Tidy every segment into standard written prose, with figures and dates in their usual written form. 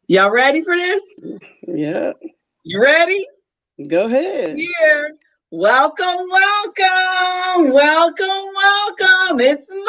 Y'all ready for this? Yeah. You ready? Go ahead. Here. Welcome, welcome, welcome, welcome. It's Monday.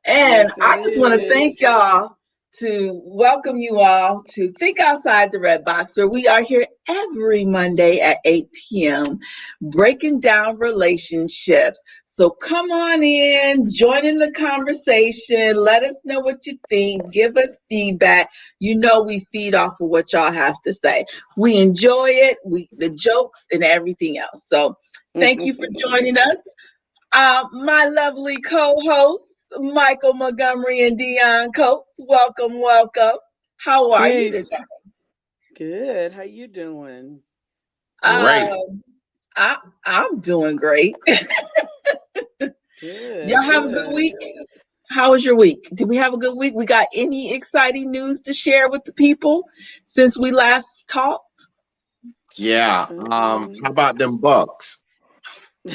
And Yes, I it just want to thank is. y'all to welcome you all to Think Outside the Red Box, where we are here every Monday at 8 p.m. breaking down relationships. So come on in, join in the conversation. Let us know what you think. Give us feedback. You know we feed off of what y'all have to say. We enjoy it, the jokes and everything else. So thank you for joining us. My lovely co-hosts, Michael Montgomery and Dion Coates. Welcome, welcome. How are you Peace. today? Good. How you doing? Great. Um, I'm doing great. Y'all Good, have a good good. week. How was your week? Did we have a good week? We got any exciting news to share with the people since we last talked? Yeah. How about them Bucks?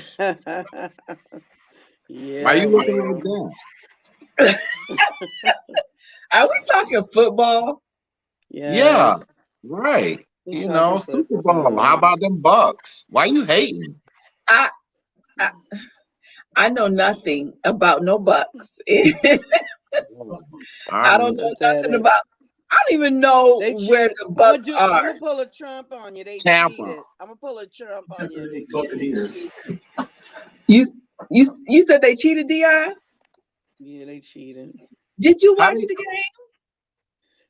Why Yeah, you looking like well. that? Are we talking football? Yeah, Yes. right. We You talking know, Super Bowl. How football. about them Bucks? Why you hating? I I, I know nothing about no Bucks. I Oh, all don't right. know nothing Pathetic. about. I don't even know They where cheated. the I'm gonna Bucks do. I'm are. gonna pull a Trump on you. They Tampa. cheated. I'm gonna pull a Trump on you. They cheated. You you said they cheated, Di? Yeah, they cheated. Did you How watch they? the game?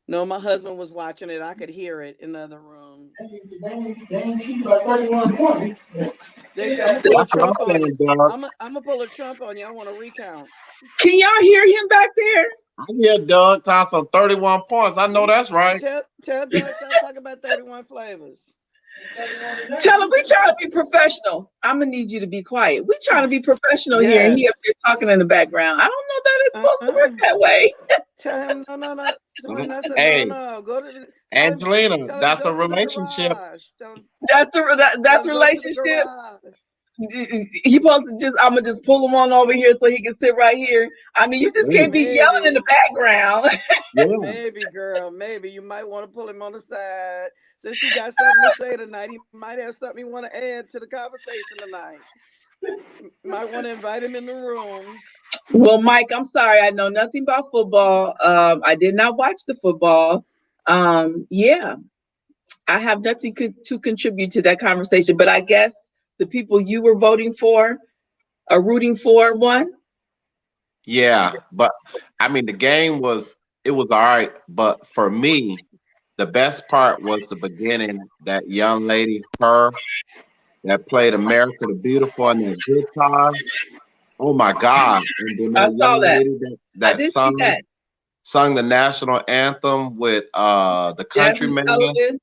No, my husband was watching it. I could hear it in the other room. I'm gonna pull a That's what I'm Trump on you. saying, Doug. I'm gonna pull a Trump on you. I want to recount. Can y'all hear him back there? I hear Doug talk some 31 points. I know He that's right. tell Doug stop talking about 31 flavors. Tell him we trying to be professional. I'm gonna need you to be quiet. We trying to be professional here, and he up Yes. there talking in the background. I don't know that it's supposed to work Uh-uh. that way. Tell him no. Tell him I said Hey, no. Go to the Angelina, tell him that's go a to the relationship. garage. Tell That's him go to the relationship. garage. He supposed to just. I'm gonna just pull him on over here so he can sit right here. I mean, you just can't Maybe. be yelling in the Maybe. background. Yeah. Maybe, girl. Maybe you might want to pull him on the side. Since he got something to say tonight, he might have something he want to add to the conversation tonight. Might want to invite him in the room. Well, Mike, I'm sorry. I know nothing about football. I did not watch the football. Yeah, I have nothing to contribute to that conversation. But I guess the people you were voting for or rooting for won. Yeah. But I mean, the game was, it was all right. But for me, the best part was the beginning. That young lady, her, that played America the Beautiful on that guitar. Oh my God. And then I that saw young that. lady I that did see that. sung the national anthem with the Jasmine countryman. Sullivan.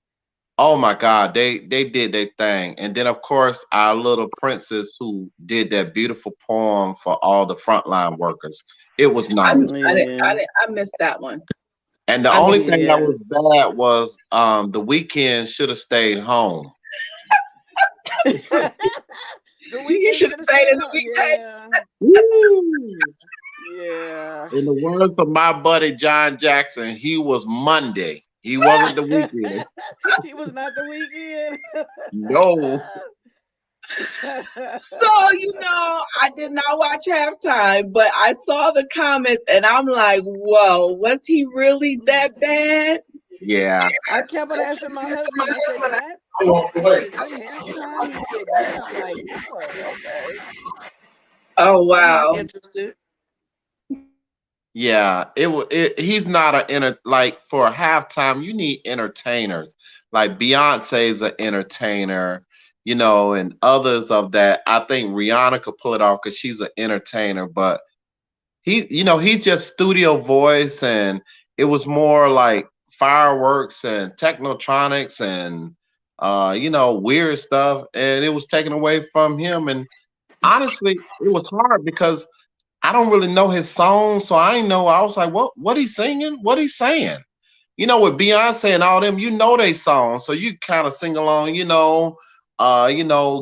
Oh my God, they did their thing. And then of course our little princess who did that beautiful poem for all the frontline workers. It was nice. Yeah. I missed that one. And the I only missed thing that Yeah. was bad was the weekend should have stayed home. The You weekend should have should have stayed stayed in the home. weekday. Yeah. Woo! Yeah. In the words of my buddy John Jackson, he was Monday. He wasn't the weekend. He was not the weekend. No. So, I did not watch halftime, but I saw the comments and I'm like, whoa, was he really that bad? Yeah. I kept on asking my husband. I said, is that halftime? He said, yeah. I'm like, Lord, okay. Oh, I'm not wow. interested. Yeah, he's not like for halftime, you need entertainers. Like Beyonce's an entertainer, and others of that. I think Rihanna could pull it off because she's an entertainer, but he just studio voice, and it was more like fireworks and technotronics and weird stuff, and it was taken away from him. And honestly, it was hard because I don't really know his songs, so I ain't know. I was like, what he singing? What he saying? With Beyonce and all them, they songs, so you kind of sing along,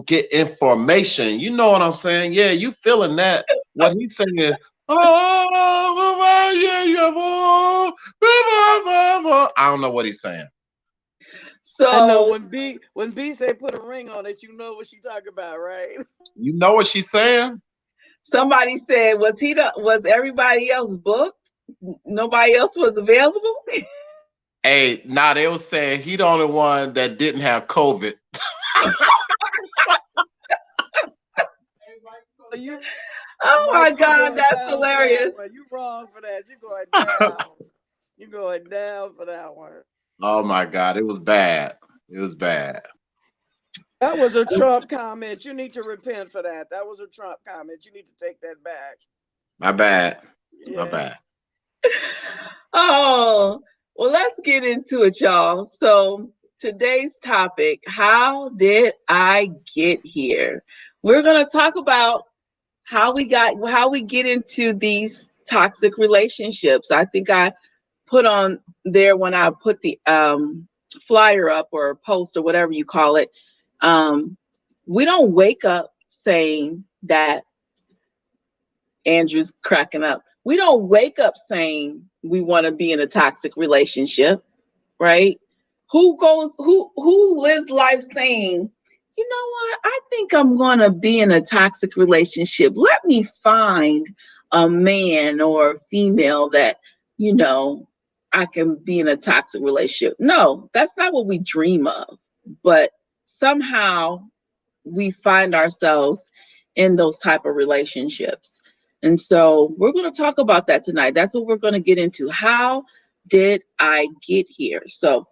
get information. You know what I'm saying? Yeah, you feeling that. What he's singing, oh, yeah, yeah, forever. I don't know what he's saying. I know So when B say put a ring on it, you know what she talking about, right? You know what she's saying? somebody said, was everybody else booked? Nobody else was available? Hey, nah, they was saying he the only one that didn't have COVID. You Oh my Mike, you God, going that's down for that hilarious. one. You wrong for that. You going down. You going down for that one. Oh my God, it was bad. It was bad. That was a Trump comment. You need to repent for that. That was a Trump comment. You need to take that back. My bad. My Yeah. bad. Oh, well, let's get into it, y'all. So, today's topic, how did I get here? We're going to talk about how we get into these toxic relationships. I think I put on there when I put the flyer up or post or whatever you call it. Um, we don't wake up saying that Andrew's cracking up. We don't wake up saying we want to be in a toxic relationship, right? Who lives life saying, you know what, I think I'm gonna be in a toxic relationship. Let me find a man or a female that, you know, I can be in a toxic relationship. No, that's not what we dream of. But somehow we find ourselves in those type of relationships. And so we're going to talk about that tonight. That's what we're going to get into. How did I get here? So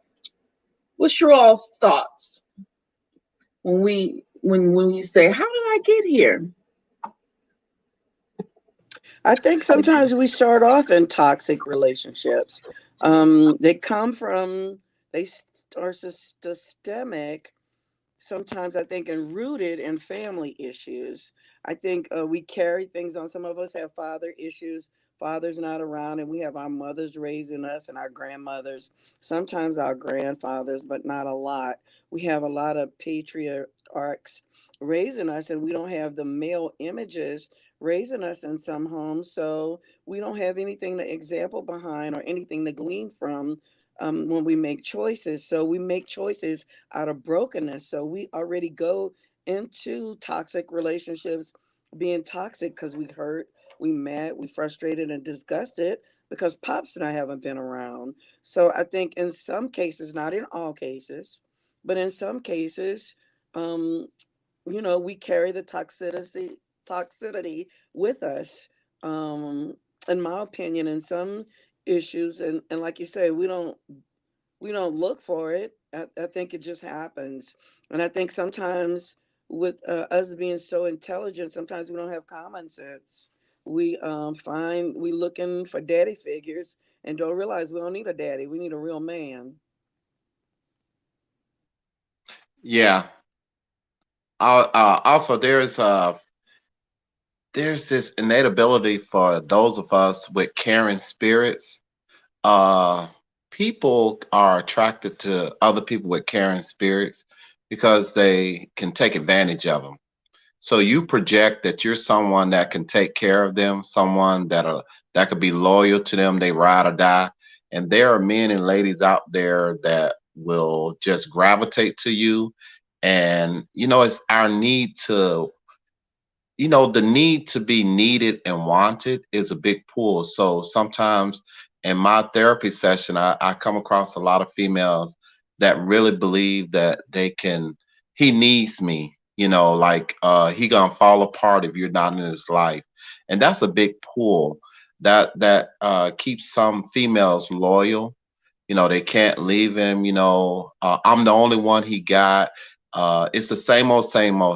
what's your all's thoughts when you say, how did I get here? I think sometimes we start off in toxic relationships. They come from, they are systemic, sometimes I think, and rooted in family issues. I think we carry things on. Some of us have father issues. Father's not around, and we have our mothers raising us and our grandmothers, sometimes our grandfathers, but not a lot. We have a lot of patriarchs raising us, and we don't have the male images raising us in some homes. So we don't have anything to example behind or anything to glean from when we make choices. So we make choices out of brokenness. So we already go into toxic relationships being toxic because we hurt, we mad, we frustrated and disgusted because pops and I haven't been around. So I think in some cases, not in all cases, but in some cases, um, we carry the toxicity with us. Um, in my opinion, in some issues, and like you say, we don't look for it. I think it just happens. And I think sometimes with us being so intelligent, sometimes we don't have common sense. We looking for daddy figures and don't realize we don't need a daddy. We need a real man. Yeah. Also, there's this innate ability for those of us with caring spirits. Uh, People are attracted to other people with caring spirits because they can take advantage of them. So you project that you're someone that can take care of them, someone that could be loyal to them, they ride or die. And there are men and ladies out there that will just gravitate to you. And it's our need to, the need to be needed and wanted is a big pull. So sometimes in my therapy session, I come across a lot of females that really believe that he needs me, like he gonna fall apart if you're not in his life. And that's a big pull that keeps some females loyal. They can't leave him. I'm the only one he got. It's the same old.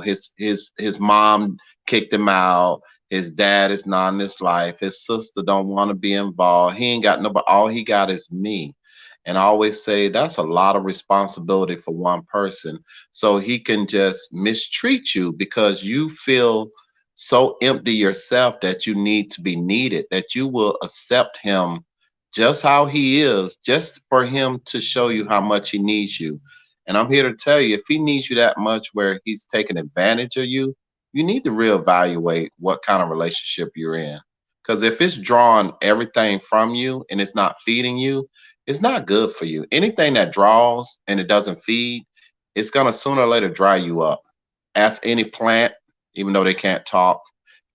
His mom kicked him out. His dad is not in his life. His sister don't want to be involved. He ain't got nobody. All he got is me. And I always say that's a lot of responsibility for one person. So he can just mistreat you because you feel so empty yourself that you need to be needed, that you will accept him just how he is, just for him to show you how much he needs you. And I'm here to tell you, if he needs you that much where he's taking advantage of you, you need to reevaluate what kind of relationship you're in. Because if it's drawing everything from you and it's not feeding you, it's not good for you. Anything that draws and it doesn't feed, it's gonna sooner or later dry you up. Ask any plant, even though they can't talk,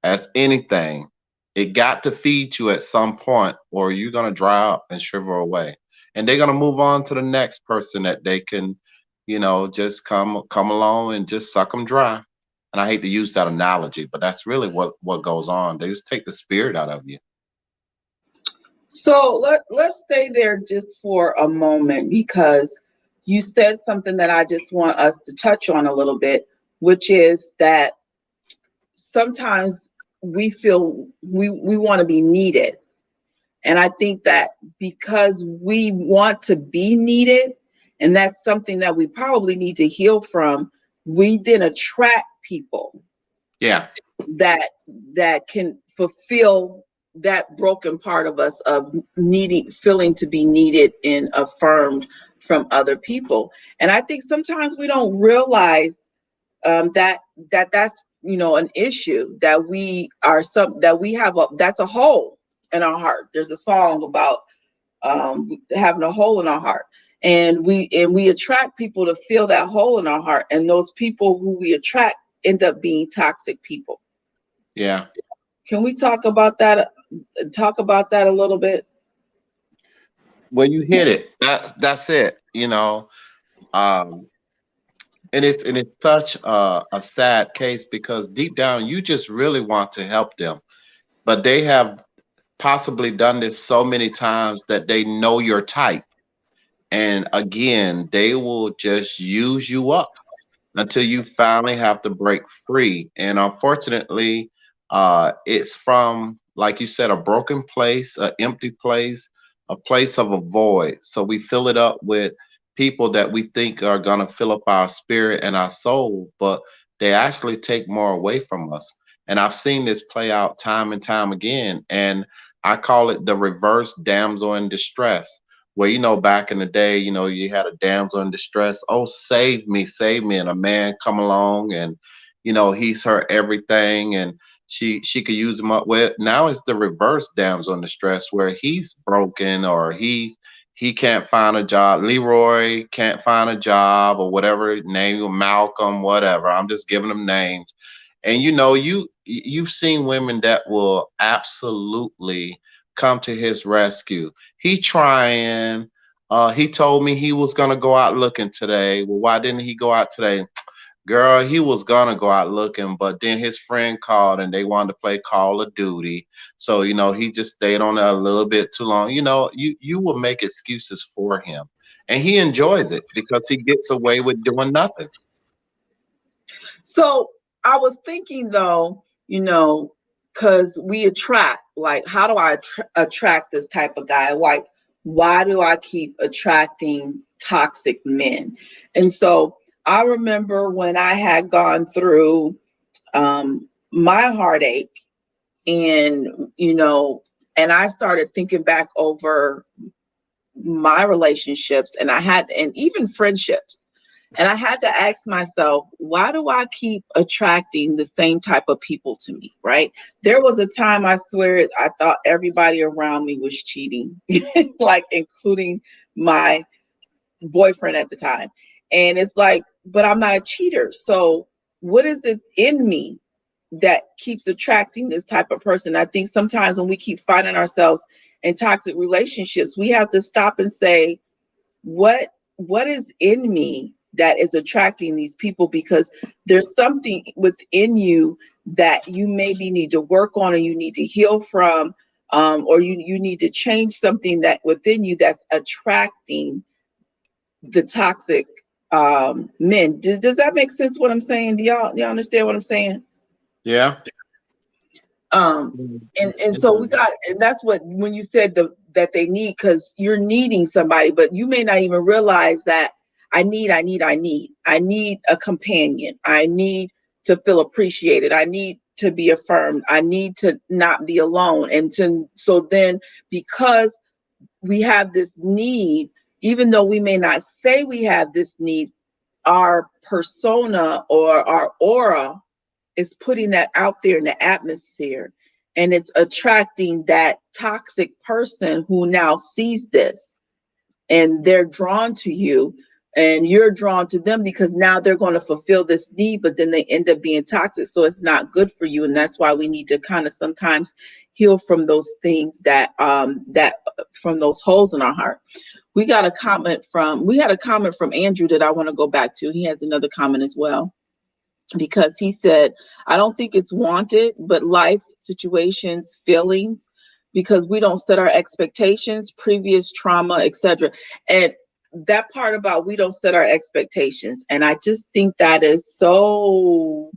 ask anything. It got to feed you at some point, or you're gonna dry up and shrivel away. And they're gonna move on to the next person that they can, just come along and just suck them dry. And I hate to use that analogy, but that's really what goes on. They just take the spirit out of you. So let's stay there just for a moment, because you said something that I just want us to touch on a little bit, which is that sometimes we feel we want to be needed. And I think that because we want to be needed, and that's something that we probably need to heal from, we then attract people Yeah. that can fulfill that broken part of us of feeling to be needed and affirmed from other people. And I think sometimes we don't realize that's an issue, that we have that's a hole in our heart. There's a song about having a hole in our heart, and we attract people to fill that hole in our heart, and those people who we attract end up being toxic people. Yeah. Can we talk about that? Talk about that a little bit. Well, you hit it. That's it. Um, and it's such a sad case because deep down you just really want to help them, but they have possibly done this so many times that they know your type, and again they will just use you up until you finally have to break free. And unfortunately, it's from, like you said, a broken place, an empty place, a place of a void. So we fill it up with people that we think are going to fill up our spirit and our soul, but they actually take more away from us. And I've seen this play out time and time again. And I call it the reverse damsel in distress, where back in the day, you had a damsel in distress, oh, save me, and a man come along and he's her everything, and she could use him up. With now it's the reverse damsel in distress, where he's broken, or he can't find a job. Leroy can't find a job, or whatever name, Malcolm, whatever, I'm just giving them names. And you've seen women that will absolutely come to his rescue. He told me he was gonna go out looking today. Well, why didn't he go out today? Girl, he was gonna go out looking, but then his friend called and they wanted to play Call of Duty. So, he just stayed on there a little bit too long. You will make excuses for him. And he enjoys it because he gets away with doing nothing. So I was thinking though, because we attract, like, how do I attract this type of guy? Like, why do I keep attracting toxic men? And so I remember when I had gone through my heartache, and and I started thinking back over my relationships, and even friendships. And I had to ask myself, why do I keep attracting the same type of people to me, right? There was a time, I swear, I thought everybody around me was cheating, like including my boyfriend at the time. And it's like, but I'm not a cheater. So what is it in me that keeps attracting this type of person? I think sometimes when we keep finding ourselves in toxic relationships, we have to stop and say, what is in me that is attracting these people? Because there's something within you that you maybe need to work on, or you need to heal from, or you need to change something that within you that's attracting the toxic men. Does that make sense what I'm saying? Do y'all understand what I'm saying? Yeah. And so and that's what, when you said that they need, because you're needing somebody, but you may not even realize that I need a companion. I need to feel appreciated. I need to be affirmed. I need to not be alone. So then, because we have this need, even though we may not say we have this need, our persona or our aura is putting that out there in the atmosphere, and it's attracting that toxic person who now sees this. and they're drawn to you and you're drawn to them because now they're going to fulfill this need, but then they end up being toxic. So it's not good for you. And that's why we need to kind of sometimes heal from those things that from those holes in our heart. We had a comment from Andrew that I want to go back to. He has another comment as well, because he said, I don't think it's wanted, but life situations, feelings, because we don't set our expectations, previous trauma, etc. And that part about we don't set our expectations. And I just think that is so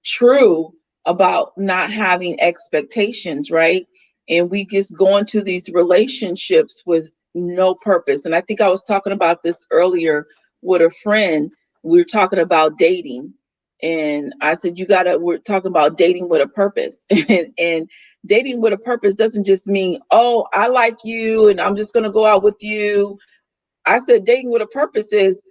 true about not having expectations, right? And we just go into these relationships with no purpose. And I think I was talking about this earlier with a friend. We were talking about dating. And I said, we're talking about dating with a purpose. And dating with a purpose doesn't just mean, oh, I like you and I'm just going to go out with you. I said, dating with a purpose is,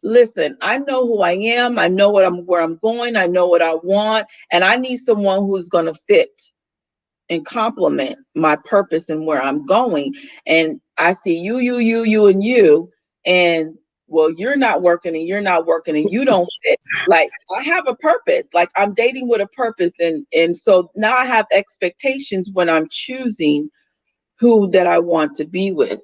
listen, I know who I am. I know where I'm going. I know what I want. And I need someone who's going to fit and complement my purpose and where I'm going. And I see you, and you. And well, you're not working and you're not working and you don't fit. Like, I have a purpose. Like, I'm dating with a purpose. And so now I have expectations when I'm choosing who that I want to be with.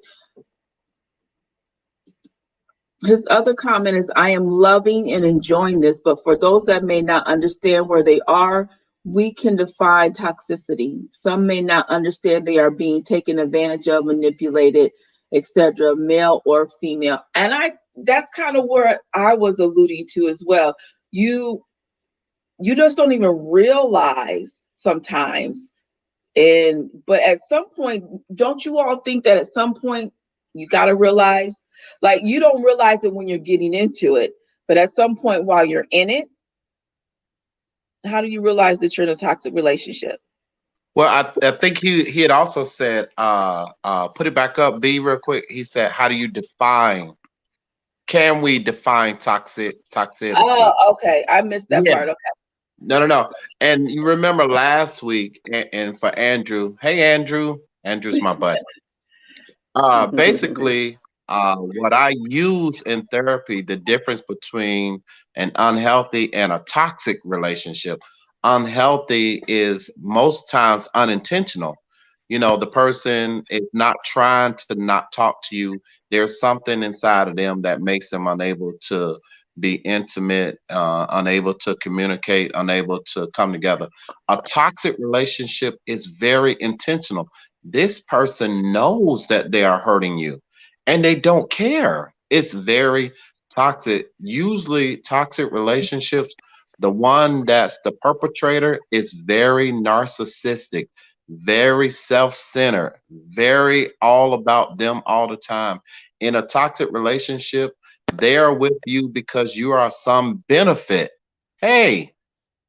His other comment is, I am loving and enjoying this, but for those that may not understand where they are, we can define toxicity. Some may not understand they are being taken advantage of, manipulated, etc., male or female. And that's kind of where I was alluding to as well. You just don't even realize sometimes. But at some point, don't you all think that at some point you got to realize, like, you don't realize it when you're getting into it, but at some point while you're in it, how do you realize that you're in a toxic relationship? Well, I think he had also said, put it back up, B, real quick. He said, how do you define? Can we define toxicity? Oh, okay. I missed that Yeah. part. Okay. No. And you remember last week, and for Andrew, hey Andrew's my buddy. Basically, what I use in therapy, the difference between an unhealthy and a toxic relationship. Unhealthy is most times unintentional. You know, the person is not trying to not talk to you. There's something inside of them that makes them unable to be intimate, unable to communicate, unable to come together. A toxic relationship is very intentional. This person knows that they are hurting you and they don't care. It's very toxic. Usually, toxic relationships, the one that's the perpetrator is very narcissistic, very self centered, very all about them all the time. In a toxic relationship, they are with you because you are some benefit. Hey,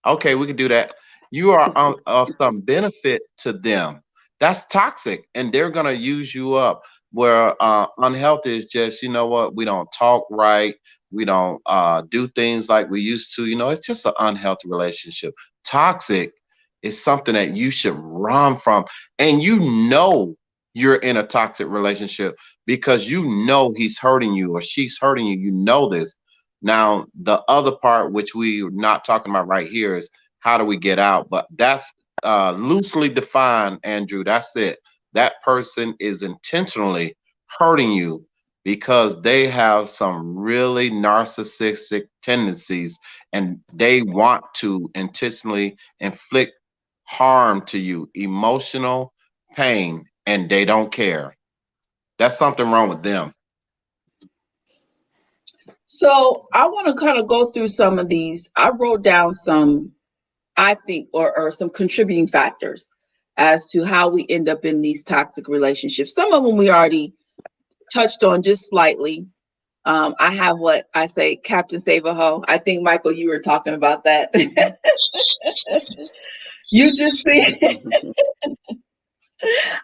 okay, we can do that. You are of some benefit to them. That's toxic, and they're gonna use you up. Where unhealthy is just, you know what, we don't talk right, we don't do things like we used to. You know, it's just an unhealthy relationship. Toxic is something that you should run from, and you know you're in a toxic relationship because you know he's hurting you or she's hurting you. You know this. Now, the other part, which we're not talking about right here, is how do we get out? But that's loosely defined, Andrew. That's it. That person is intentionally hurting you because they have some really narcissistic tendencies and they want to intentionally inflict harm to you, emotional pain, and they don't care. That's something wrong with them. So I want to kind of go through some of these. I wrote down some, I think, or some contributing factors as to how we end up in these toxic relationships. Some of them we already touched on just slightly. I have what I say, Captain Save a Hoe. I think, Michael, you were talking about that. You just see,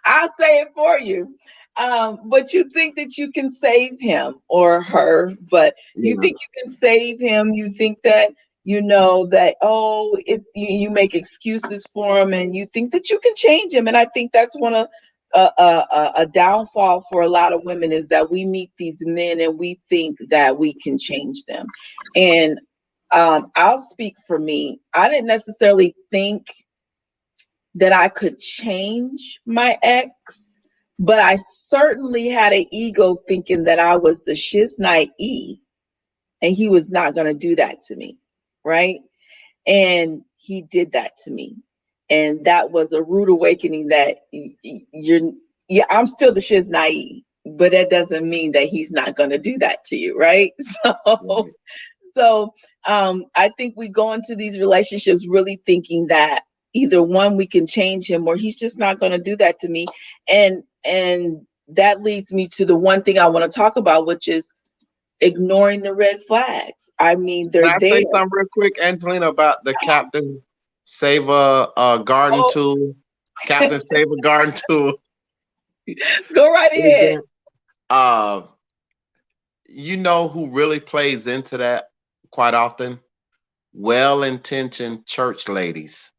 I'll say it for you. But you think that you can save him or her, but you think you can save him. You think that, you know, that, you make excuses for him and you think that you can change him. And I think that's one of a downfall for a lot of women is that we meet these men and we think that we can change them. And I'll speak for me. I didn't necessarily think that I could change my ex, but I certainly had an ego thinking that I was the shiznite E and he was not going to do that to me, right? And he did that to me. And that was a rude awakening that I'm still the shiznite, but that doesn't mean that he's not going to do that to you, right? So I think we go into these relationships really thinking that either one, we can change him, or he's just not going to do that to me. And that leads me to the one thing I want to talk about, which is ignoring the red flags. I mean, they're Can I there. say something real quick, Angelina, about the Captain Saver garden tool? Captain Saver garden tool. Go right ahead. You know who really plays into that quite often? Well-intentioned church ladies.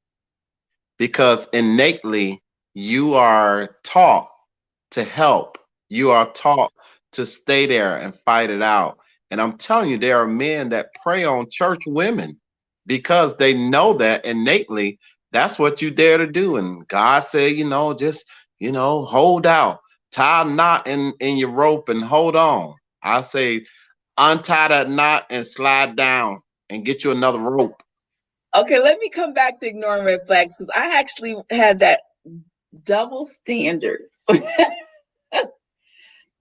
Because innately, you are taught to help. You are taught to stay there and fight it out. And I'm telling you, there are men that prey on church women because they know that innately that's what you dare to do. And God said, just, hold out, tie a knot in your rope and hold on. I say, untie that knot and slide down and get you another rope. Okay, let me come back to ignoring red flags, because I actually had that double standards.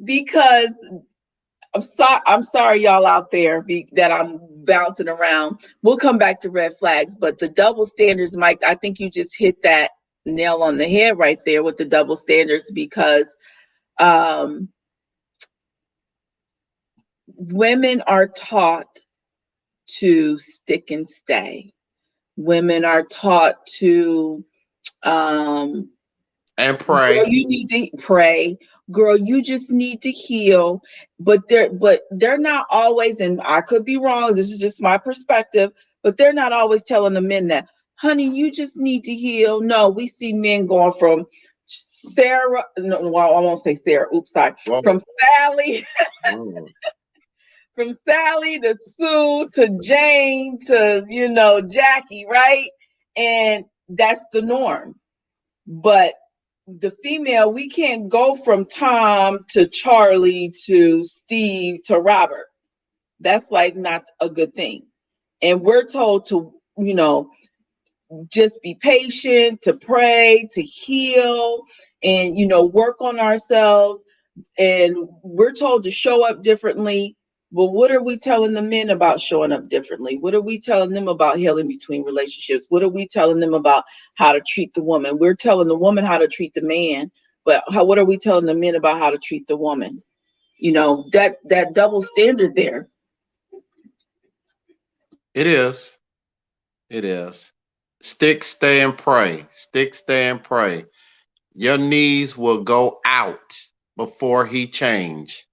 Because I'm sorry, y'all out there that I'm bouncing around. We'll come back to red flags, but the double standards, Mike, I think you just hit that nail on the head right there with the double standards, because women are taught to stick and stay. Women are taught to and pray. Girl, you need to pray. Girl, you just need to heal. But they're not always, and I could be wrong, this is just my perspective, but they're not always telling the men that, honey, you just need to heal. No, we see men going from Sarah, no, well, I won't say Sarah, oops, sorry. Whoa. From Sally. From Sally to Sue to Jane to, Jackie, right? And that's the norm. But the female, we can't go from Tom to Charlie to Steve to Robert. That's like not a good thing. And we're told to, just be patient, to pray, to heal, and, work on ourselves. And we're told to show up differently. But what are we telling the men about showing up differently? What are we telling them about healing between relationships? What are we telling them about how to treat the woman? We're telling the woman how to treat the man, but what are we telling the men about how to treat the woman? That double standard there. It is. It is. Stick, stay, and pray. Stick, stay, and pray. Your knees will go out before he change.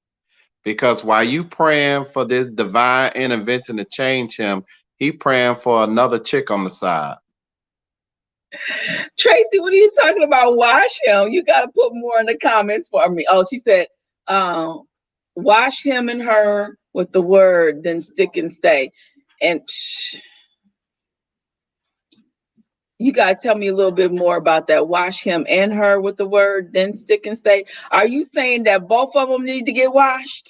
Because while you praying for this divine intervention to change him, he praying for another chick on the side. Tracy, what are you talking about? Wash him. You got to put more in the comments for me. Oh, she said, wash him and her with the word, then stick and stay. And you got to tell me a little bit more about that. Wash him and her with the word, then stick and stay. Are you saying that both of them need to get washed?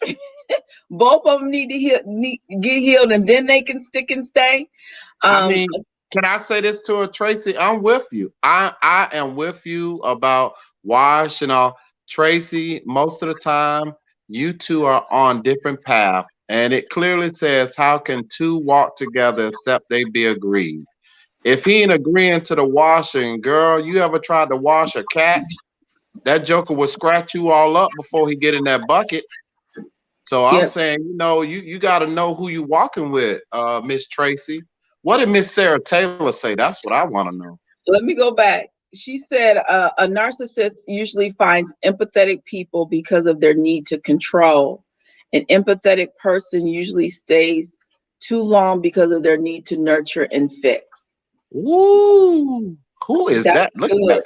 Both of them need to get healed, and then they can stick and stay? I mean, can I say this to her, Tracy? I'm with you. I am with you about wash and all. Tracy, most of the time, you two are on different paths, and it clearly says, how can two walk together except they be agreed? If he ain't agreeing to the washing, girl, you ever tried to wash a cat? That joker will scratch you all up before he get in that bucket. So I'm saying, you got to know who you walking with, Miss Tracy. What did Miss Sarah Taylor say? That's what I want to know. Let me go back. She said a narcissist usually finds empathetic people because of their need to control. An empathetic person usually stays too long because of their need to nurture and fix. Woo! Who is that? Look at that.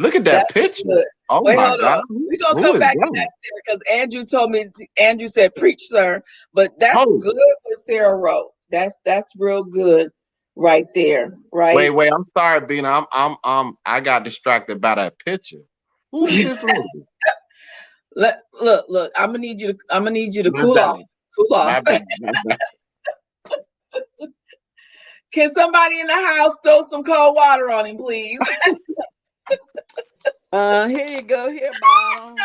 Look at that picture. Good. Oh Wait, my hold God. on. We're gonna Who come is back to that? that, Sarah, because Andrew told me. Andrew said, "Preach, sir." But that's Oh, good what Sarah wrote. That's real good, right there. Right. wait. I'm sorry, Bina. I got distracted by that picture. Who is this lady? Look. I'm gonna need you to My cool bad. off. Cool My off. bad. My bad. Can somebody in the house throw some cold water on him, please? Here you go, here, bottom.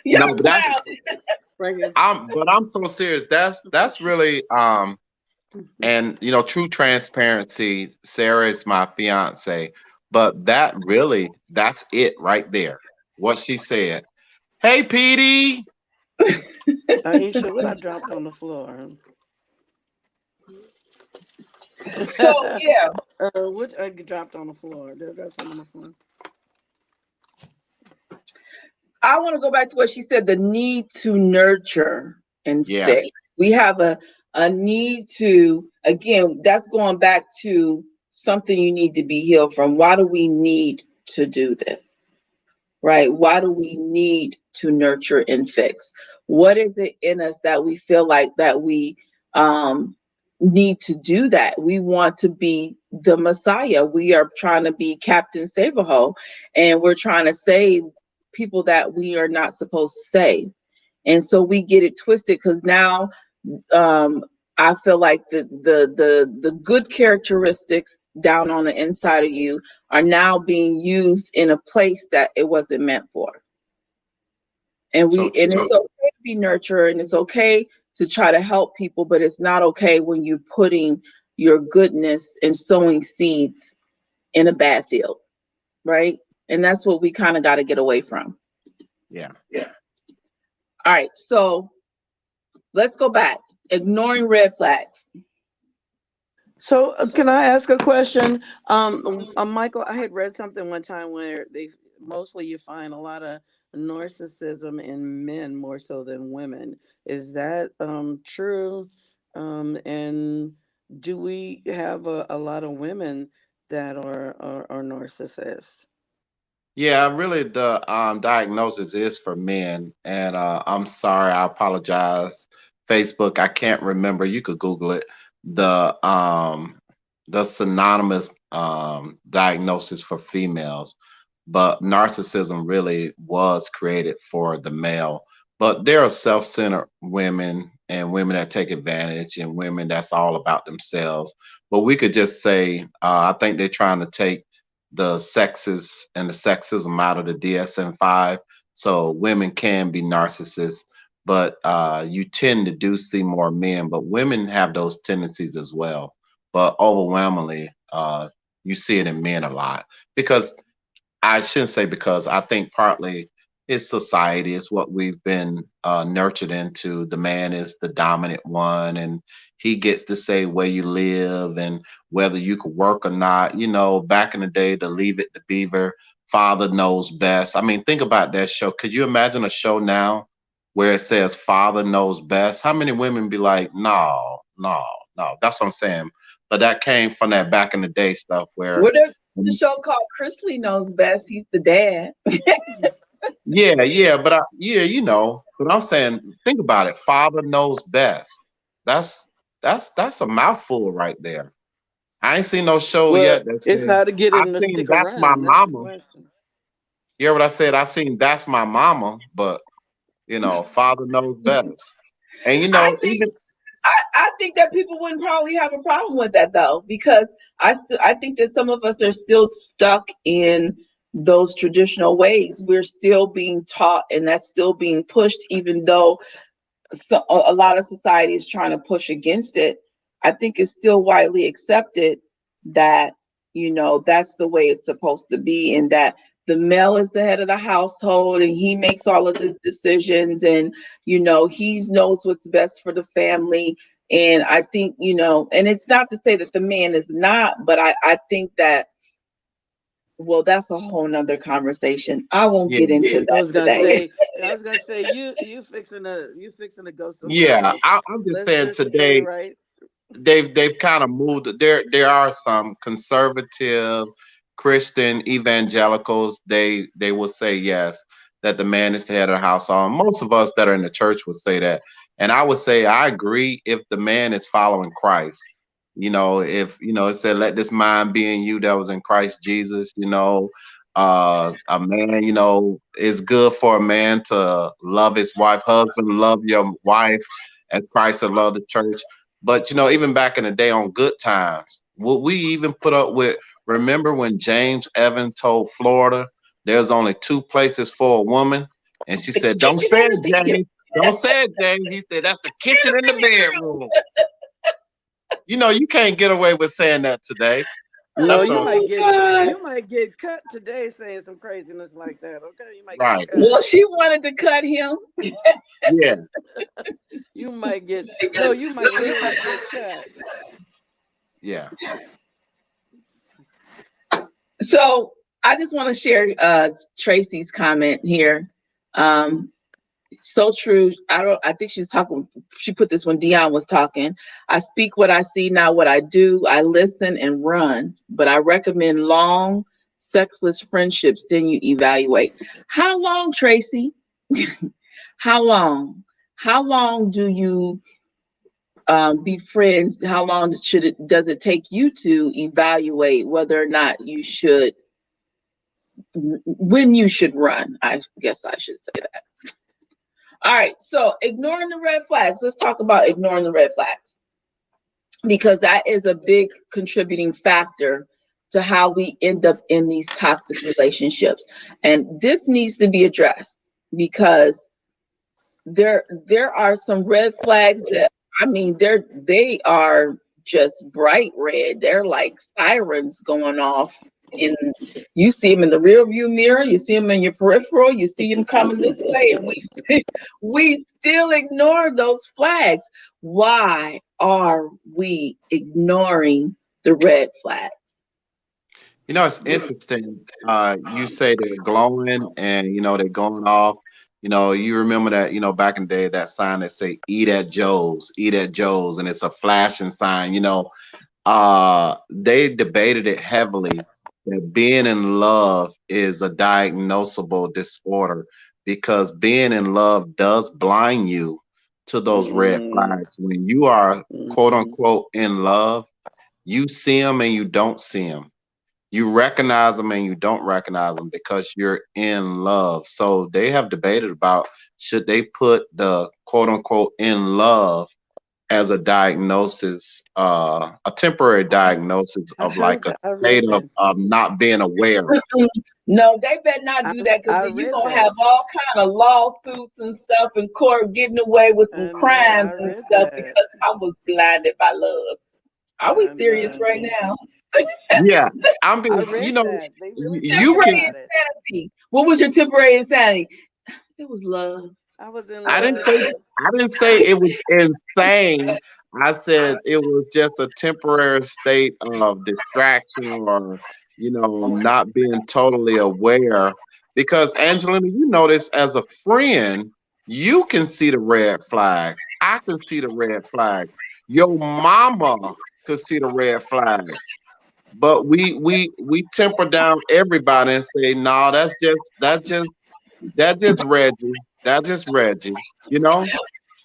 Y'all No, but that's clown. Right here. I'm so serious. That's really and true transparency. Sarah is my fiance, but that's it right there. What she said. Hey, Petey. Aisha, what I dropped on the floor? So yeah, Which I dropped on the floor? Did I drop something on the floor? I want to go back to what she said, the need to nurture and Yeah. fix. We have a need to, again, that's going back to something you need to be healed from. Why do we need to do this? Right? Why do we need to nurture and fix? What is it in us that we feel like that we need to do that? We want to be the Messiah. We are trying to be Captain Save-A-Ho, and we're trying to save people that we are not supposed to save. And so we get it twisted because now I feel like the good characteristics down on the inside of you are now being used in a place that it wasn't meant for. And So it's true. okay to be nurtured and it's okay to try to help people, but it's not okay when you're putting your goodness and sowing seeds in a bad field, right? And that's what we kind of got to get away from. Yeah. All right, so let's go back. Ignoring red flags. So can I ask a question? Michael, I had read something one time where mostly you find a lot of narcissism in men more so than women. Is that true? And do we have a lot of women that are narcissists? Yeah, really the diagnosis is for men. And I'm sorry, I apologize. Facebook, I can't remember. You could Google it. The synonymous diagnosis for females. But narcissism really was created for the male. But there are self-centered women and women that take advantage and women that's all about themselves. But we could just say, I think they're trying to take the sexes and the sexism out of the DSM-5. So women can be narcissists, but you tend to do see more men, but women have those tendencies as well. But overwhelmingly, you see it in men a lot because I shouldn't say because I think partly it's society, it's what we've been nurtured into. The man is the dominant one, and he gets to say where you live and whether you could work or not. Back in the day, the Leave It to Beaver, Father Knows Best. I mean, think about that show. Could you imagine a show now where it says Father Knows Best? How many women be like, no, no, no? That's what I'm saying. But that came from that back in the day stuff where. What is the show called? Chrisley Knows Best. He's the dad. Yeah, but I'm saying, think about it. Father knows best. That's that's a mouthful right there. I ain't seen no show Well, yet that it's says how to get I him to seen stick that's my around. That's the mama. question. You hear what I said? I seen that's my mama, but Father knows best. And I think even I think that people wouldn't probably have a problem with that though, because I think that some of us are still stuck in those traditional ways. We're still being taught, and that's still being pushed, even though a lot of society is trying to push against it. I think it's still widely accepted that that's the way it's supposed to be, and that the male is the head of the household and he makes all of the decisions, and he knows what's best for the family. And I think and it's not to say that the man is not, but I think that, well, that's a whole nother conversation. I won't yeah, get into I that was gonna today. say, you fixing to go somewhere yeah, else. I'm just Let's saying just stay today. right. they've kind of moved. There are some conservative Christian evangelicals. They will say yes, that the man is the head of the household. Most of us that are in the church would say that, and I would say I agree if the man is following Christ. If it said, "Let this mind be in you that was in Christ Jesus." A man, it's good for a man to love his wife. Husband, love your wife as Christ had loved the church. But even back in the day on Good Times, would we even put up with? Remember when James Evans told Florida there's only two places for a woman, and she The said, "Don't kitchen say and it, the bedroom. James. Don't say it, James." He said, "That's the kitchen and the bedroom." You can't get away with saying that today. No, That's you a might Oh get God. you might get cut today saying some craziness like that. Okay, you might get right. cut. Well, she wanted to cut him. Yeah, You might get no. You might literally get cut. yeah. So I just want to share Tracy's comment here. Um, so true. I think she's talking. She put this when Dion was talking. I speak what I see, not what I do. I listen and run, but I recommend long, sexless friendships. Then you evaluate. How long, Tracy? How long? How long do you be friends? How long does it take you to evaluate whether or not you should, when you should run? I guess I should say that. All right, so ignoring the red flags. Let's talk about ignoring the red flags because that is a big contributing factor to how we end up in these toxic relationships. And this needs to be addressed because there are some red flags that, I mean, they are just bright red. They're like sirens going off. In You see them in the rear view mirror, you see them in your peripheral, you see them coming this way, and we still ignore those flags. Why are we ignoring the red flags? It's interesting. You say they're glowing and they're going off. You remember that, back in the day, that sign that say "Eat at Joe's, eat at Joe's," and it's a flashing sign. They debated it heavily that being in love is a diagnosable disorder because being in love does blind you to those red Mm, flags. When you are quote mhm. unquote in love, you see them and you don't see them. You recognize them and you don't recognize them because you're in love. So they have debated about should they put the quote unquote in love as a diagnosis, a temporary diagnosis I of like heard a that. I state read that. of not being aware. Mm-mm. No, they better not I do that because I then you're read gonna have that. all kind of lawsuits and stuff in court, getting away with some I know. crimes I and read stuff that. because I was blinded by love. Are we I serious know. right now? Yeah, I'm I being, read that. They really talk you Temporary can. about it. insanity. What was your temporary insanity? It was love. I was in I didn't say, love. I didn't say it was insane. I said it was just a temporary state of distraction or, not being totally aware. Because Angelina, you know this as a friend, you can see the red flags. I can see the red flags. Your mama could see the red flags. But we temper down everybody and say, no, that's just Reggie. That's just Reggie. You know?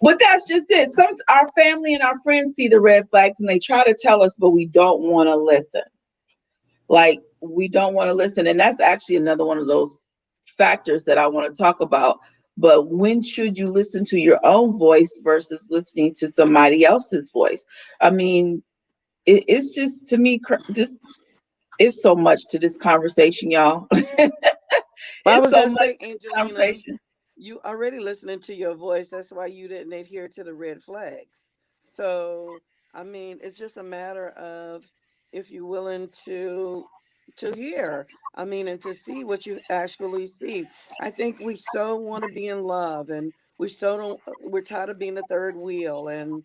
But that's just it. Some Our family and our friends see the red flags and they try to tell us, but we don't want to listen. Like we don't want to listen, and that's actually another one of those factors that I want to talk about. But when should you listen to your own voice versus listening to somebody else's voice? I mean, it's just to me this is so much to this conversation, y'all. I It's was so gonna much say, to this Angelina, conversation. you already listening to your voice. That's why you didn't adhere to the red flags. So I mean, it's just a matter of if you're willing to hear. I mean, and to see what you actually see. I think we so want to be in love, and we so don't. We're tired of being the third wheel, and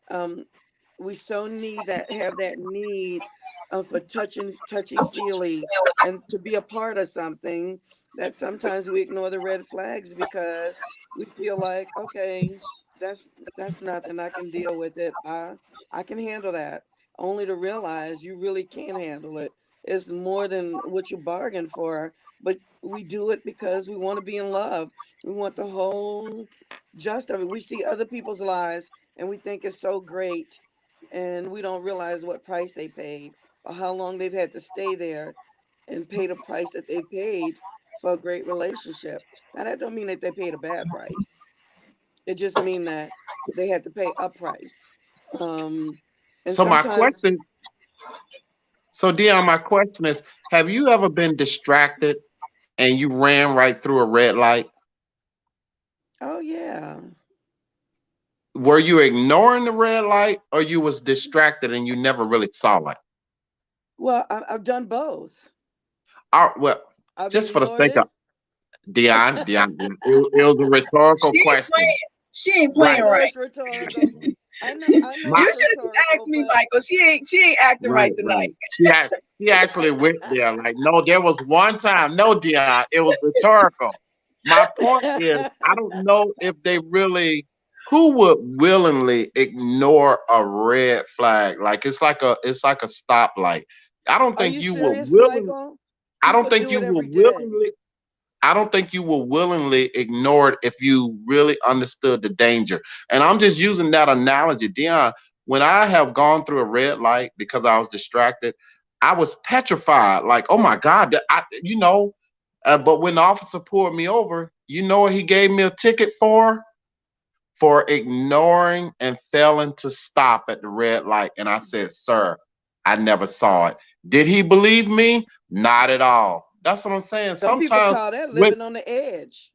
um, we so need that have that need of a touchy feely and to be a part of something that sometimes we ignore the red flags because we feel like, okay, that's nothing. I can deal with it. I can handle that. Only to realize you really can't handle it. It's more than what you bargained for. But we do it because we want to be in love. We want the whole just of it. We see other people's lives and we think it's so great, and we don't realize what price they paid or how long they've had to stay there and pay the price that they paid for a great relationship. Now that don't mean that they paid a bad price. It just means that they had to pay a price. Um, and So my sometimes, question, so Dion, my question is, have you ever been distracted and you ran right through a red light? oh yeah. Were you ignoring the red light or you was distracted and you never really saw it? Well, I've done both. Well, I've just for the ignored sake of it. it was a rhetorical She ain't question. playing. She ain't I playing Right. know right. it's rhetorical. I know My You it's should have just asked rhetorical, me, but Michael. She ain't acting right right. tonight. She actually went there. Like, no, there was one time. No, Dion, it was rhetorical. My point is, I don't know if they really who would willingly ignore a red flag. Like it's like a stoplight. I don't are think you you will serious, willingly Michael? I don't People think do you it will every day. willingly I don't think you will willingly ignore it if you really understood the danger. And I'm just using that analogy, Dion. When I have gone through a red light because I was distracted, I was petrified. Like, oh my God, but when the officer pulled me over, you know what he gave me a ticket for? For ignoring and failing to stop at the red light. And I said, sir, I never saw it. Did he believe me? Not at all. That's what I'm saying. Some people Sometimes call that with living on the edge.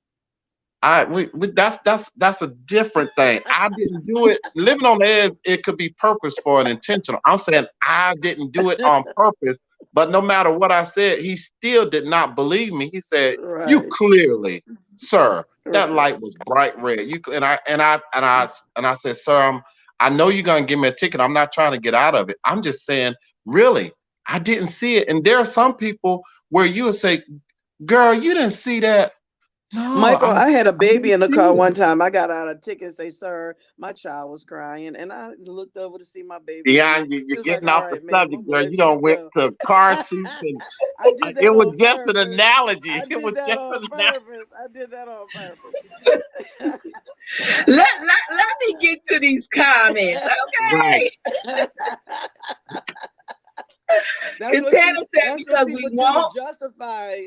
that's a different thing. I didn't do it. Living on the edge, it could be purposeful and intentional. I'm saying I didn't do it on purpose, but no matter what I said, he still did not believe me. He said, "You Right. clearly, sir, that Right. light was bright red." You and I said, "Sir, I know you're gonna give me a ticket. I'm not trying to get out of it. I'm just saying, really, I didn't see it." And there are some people where you would say, "Girl, you didn't see that." No, Michael, I had a I baby didn't in the see car it. one time. I got out a ticket and say, "Sir, my child was crying," and I looked over to see my baby, and Beyond you, he you're was like, getting "All off the right, ma'am, I'm subject, gonna girl. You let you don't went go." to car seats, and I did it that was on just an purpose. analogy. I It did was that just on an analogy. purpose. I did that on purpose. Let me get to these comments, Right. okay? That's what Katana people. said That's what because we people do to won't. justify.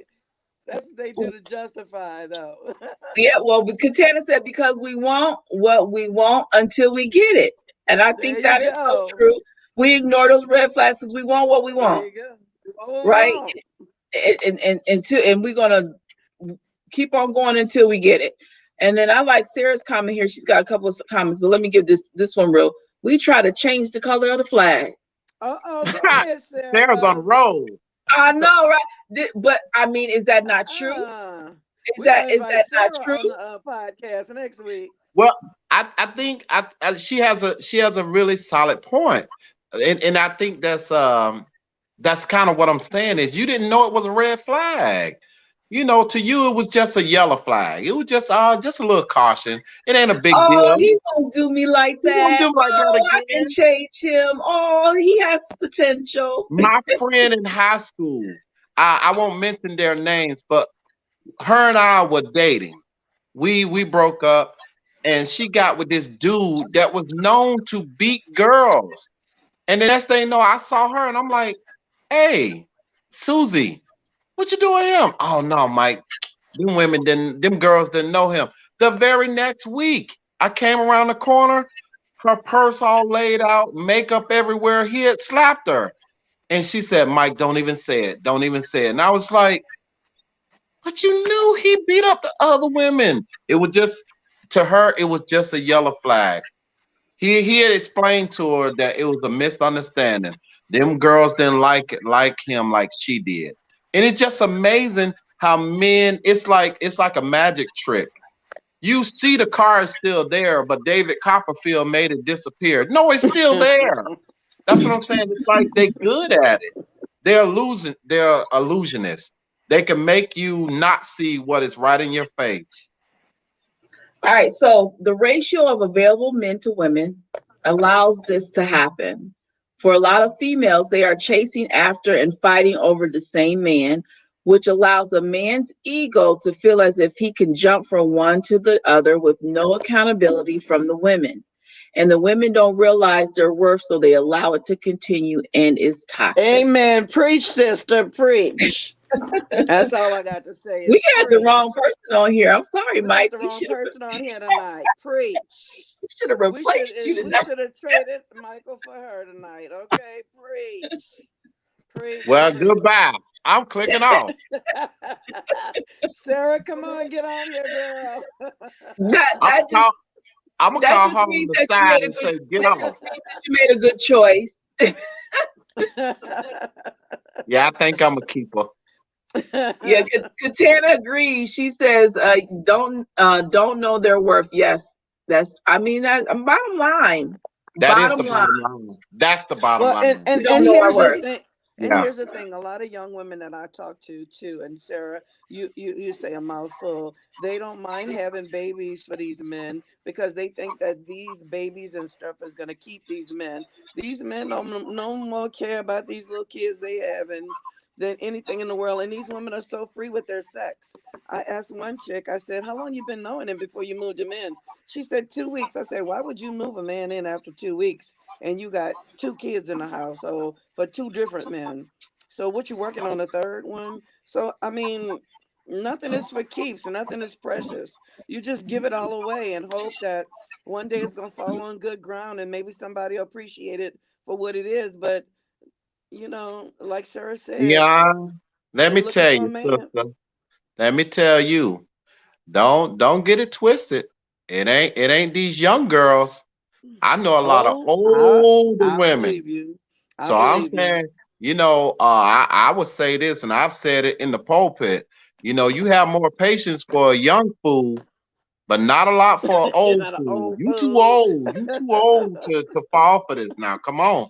That's what they do to justify, though. Yeah, well, but Katana said because we want what we want until we get it. And I There think you that is so go. true. We ignore those red flags because we want what we There want, you go. What we right? want. And we're gonna keep on going until we get it. And then I like Sarah's comment here. She's got a couple of comments, but let me give this one real. We try to change the color of the flag. Oh, go ahead, Sarah's on the Sarah. road. I know, right? But I mean, is that not true? Uh-uh. Is We're gonna that invite not Sarah true? on the podcast next week. Well, I think she has a really solid point, and I think that's kind of what I'm saying is you didn't know it was a red flag. You know, to you it was just a yellow flag. It was just a little caution. It ain't a big Oh, deal. he won't do me like You won't that. do like that Oh, I can again. change him. Oh, he has potential. My friend in high school, I won't mention their names, but her and I were dating. We broke up, and she got with this dude that was known to beat girls. And the next thing you know, I saw her, and I'm like, "Hey, Susie, what you doing with him?" "Oh no, Mike, them girls didn't know him." The very next week, I came around the corner, her purse all laid out, makeup everywhere. He had slapped her. And she said, "Mike, don't even say it. Don't even say it." And I was like, "But you knew he beat up the other women." It was just to her, it was just a yellow flag. He had explained to her that it was a misunderstanding. Them girls didn't like him like she did. And it's just amazing how men, it's like a magic trick. You see the car is still there, but David Copperfield made it disappear. No, it's still there. That's what I'm saying. It's like they good at it. They're illusionists. They can make you not see what is right in your face. All right, so the ratio of available men to women allows this to happen. For a lot of females, they are chasing after and fighting over the same man, which allows a man's ego to feel as if he can jump from one to the other with no accountability from the women. And the women don't realize their worth, so they allow it to continue and is toxic. Amen. Preach, sister. Preach. That's all I got to say. We Is had the preach. wrong person on here. I'm sorry, We Mike. got the wrong person on here tonight. Preach. We should have replaced you We tonight. should have traded Michael for her tonight. Okay, preach. Preach. Well, Preach. goodbye. I'm clicking off. Sarah, come on, get on here, girl. I'm gonna call her on the side and say, "Get off." You made a good choice. Yeah, I think I'm a keeper. Yeah, Katana agrees. She says, don't know their worth. Yes, that's. I mean, that bottom line. That is the bottom line. That's the bottom line. And don't know our here's the worth. thing. And Yeah. here's the thing: a lot of young women that I talk to too, and Sarah, you say a mouthful. They don't mind having babies for these men because they think that these babies and stuff is gonna keep these men. These men don't no more care about these little kids they have than anything in the world. And these women are so free with their sex. I asked one chick, I said, "How long you been knowing him before you moved him in?" She said 2 weeks. I said, "Why would you move a man in after 2 weeks and you got 2 kids in the house, so for 2 different men? So what you working on the third one?" So I mean, nothing is for keeps, nothing is precious. You just give it all away and hope that one day it's gonna fall on good ground and maybe somebody will appreciate it for what it is. But you know, like Sarah said, Yeah. Let me they're looking tell for a you, man. sister. Let me tell you. Don't get it twisted. It ain't these young girls. I know a lot of Oh, older I women. believe you. I So I'm believe you. saying, I would say this, and I've said it in the pulpit. You have more patience for a young fool, but not a lot for an You're old not an fool. old You too fool. old. You too old to fall for this now. Come on.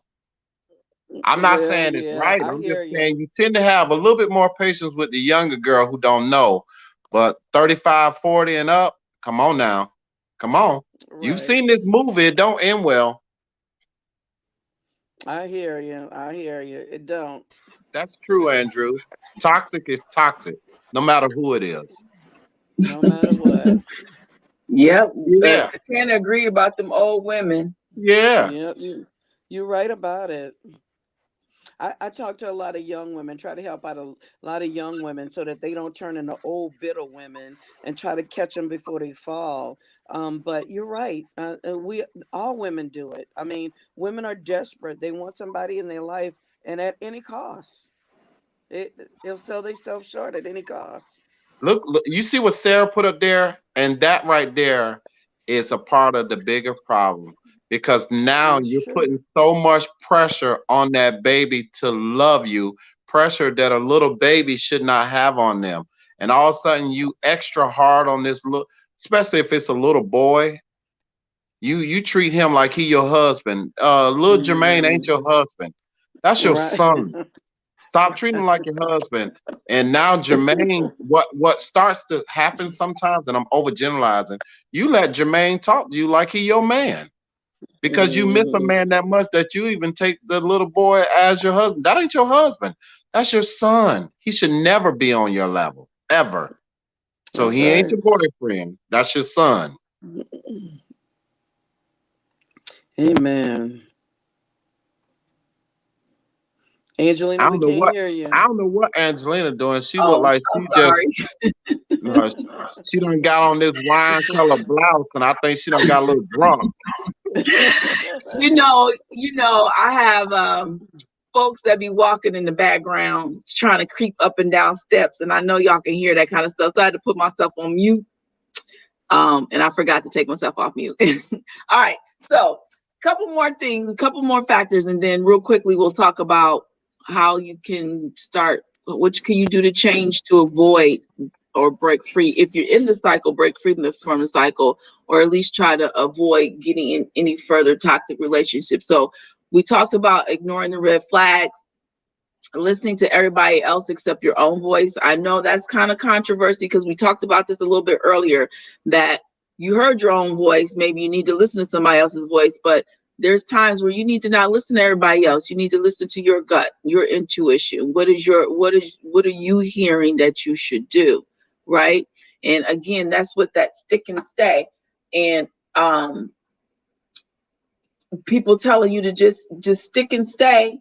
I'm not Well, saying it's yeah, right. I I'm just hear you. saying you tend to have a little bit more patience with the younger girl who don't know. But 35, 40 and up, come on now. Come on. You've Right. seen this movie. It don't end well. I hear you. I hear you. It don't. That's true, Andrew. Toxic is toxic, no matter who it is. No matter what. Yep. Yeah. Katana agreed about them old women. Yeah. Yep. You're right about it. I talk to a lot of young women, try to help out a lot of young women so that they don't turn into old bitter women and try to catch them before they fall. But you're right. We all women do it. I mean, women are desperate. They want somebody in their life, and at any cost, they'll sell themselves short at any cost. Look, you see what Sarah put up there? And that right there is a part of the bigger problem because now It's you're true. putting so much pressure on that baby to love you, pressure that a little baby should not have on them. And all of a sudden, you extra hard on this look, especially if it's a little boy. You treat him like he your husband. Little Jermaine ain't your husband. That's your Right. son. Stop treating him like your husband. And now Jermaine, what starts to happen sometimes, and I'm overgeneralizing, you let Jermaine talk to you like he your man. Because you miss a Mhm. man that much that you even take the little boy as your husband. That ain't your husband. That's your son. He should never be on your level. Ever. So That's he ain't right. your boyfriend. That's your son. Amen. Angelina, I we don't know can't what hear I you. don't know what Angelina doing. She looked Oh, like I'm she just sorry. uh, she done got on this wine color blouse, and I think she done got a little drunk. I have folks that be walking in the background trying to creep up and down steps, and I know y'all can hear that kind of stuff. So I had to put myself on mute. And I forgot to take myself off mute. All right. So couple more things, a couple more factors, and then real quickly we'll talk about how you can start, what can you do to change to avoid or break free. If you're in the cycle, break free from the cycle, or at least try to avoid getting in any further toxic relationships. So we talked about ignoring the red flags, listening to everybody else except your own voice. I know that's kind of controversy because we talked about this a little bit earlier, that you heard your own voice. Maybe you need to listen to somebody else's voice, but there's times where you need to not listen to everybody else. You need to listen to your gut, your intuition. What are you hearing that you should do? Right. And again, that's what that stick and stay. And people telling you to just stick and stay.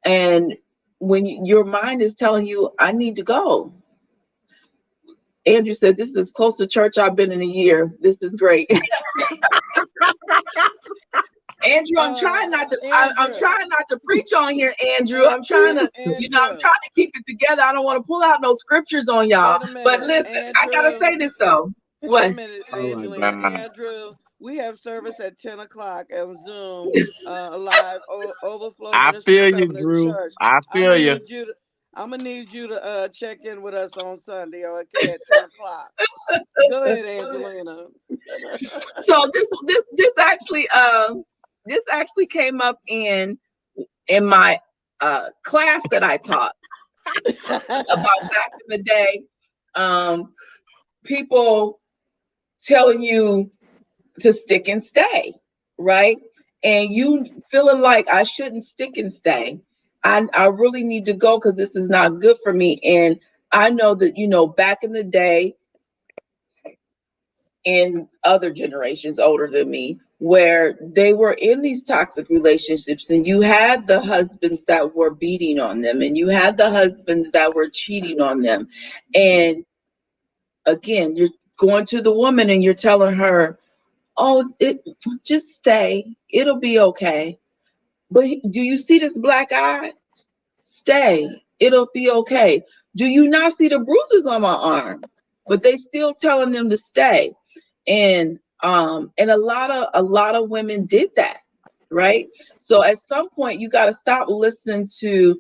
And when your mind is telling you, I need to go. Andrew said, this is as close to church I've been in a year. This is great. Andrew, I'm trying not to. I'm Andrew, trying not to preach on here, Andrew. I'm trying to, I'm Andrew, trying to keep it together. I don't want to pull out no scriptures on y'all. wait a But minute, listen, I gotta say Andrew. this though. Wait a What? minute, Oh my Angelina. God. Andrew, we have service at 10 o'clock on Zoom, live. Overflow I Ministries feel you, Covenant Drew. Church. I I'm feel gonna you. need you to. I'm gonna need you to check in with us on Sunday, okay, at 10 o'clock. Go ahead, Angelina. So this actually came up in my class that I taught about back in the day. Um, People telling you to stick and stay, right? And you feeling like I shouldn't stick and stay. I really need to go because this is not good for me. And I know that, back in the day, in other generations older than me, where they were in these toxic relationships, and you had the husbands that were beating on them, and you had the husbands that were cheating on them. And again, you're going to the woman and you're telling her, oh, just stay. It'll be okay. But do you see this black eye? Stay. It'll be okay. Do you not see the bruises on my arm? But they still telling them to stay. And a lot of women did that, right? So at some point you got to stop listening to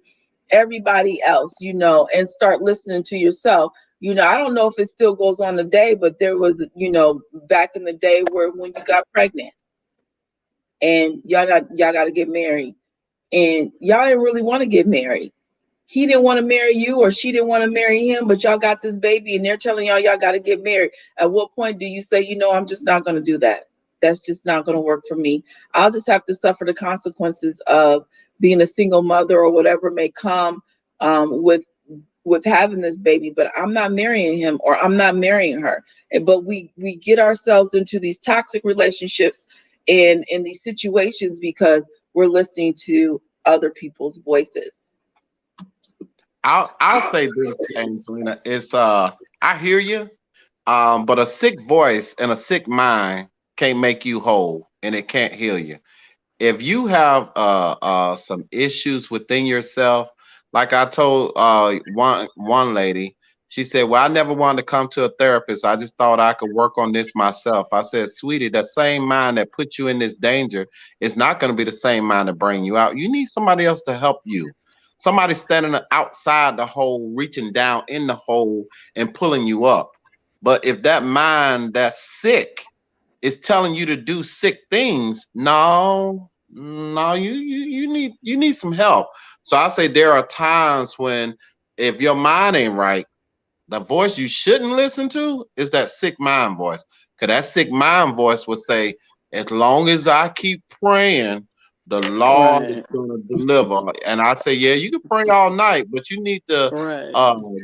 everybody else, and start listening to yourself. I don't know if it still goes on today, but there was, back in the day where when you got pregnant and y'all got to get married, and y'all didn't really want to get married. He didn't want to marry you, or she didn't want to marry him, but y'all got this baby and they're telling y'all got to get married. At what point do you say, I'm just not going to do that? That's just not going to work for me. I'll just have to suffer the consequences of being a single mother or whatever may come with having this baby, but I'm not marrying him or I'm not marrying her. But we get ourselves into these toxic relationships and in these situations because we're listening to other people's voices. I'll say this, Angelina. It's I hear you. But a sick voice and a sick mind can't make you whole, and it can't heal you. If you have some issues within yourself, like I told one lady, she said, "Well, I never wanted to come to a therapist. I just thought I could work on this myself." I said, "Sweetie, that same mind that put you in this danger is not going to be the same mind to bring you out. You need somebody else to help you. Somebody standing outside the hole, reaching down in the hole and pulling you up. But if that mind that's sick is telling you to do sick things, no, no, you need some help." So I say there are times when if your mind ain't right, the voice you shouldn't listen to is that sick mind voice. Because that sick mind voice will say, as long as I keep praying, the Lord is Right, going to deliver. And I say, yeah, you can pray all night, but you need to right.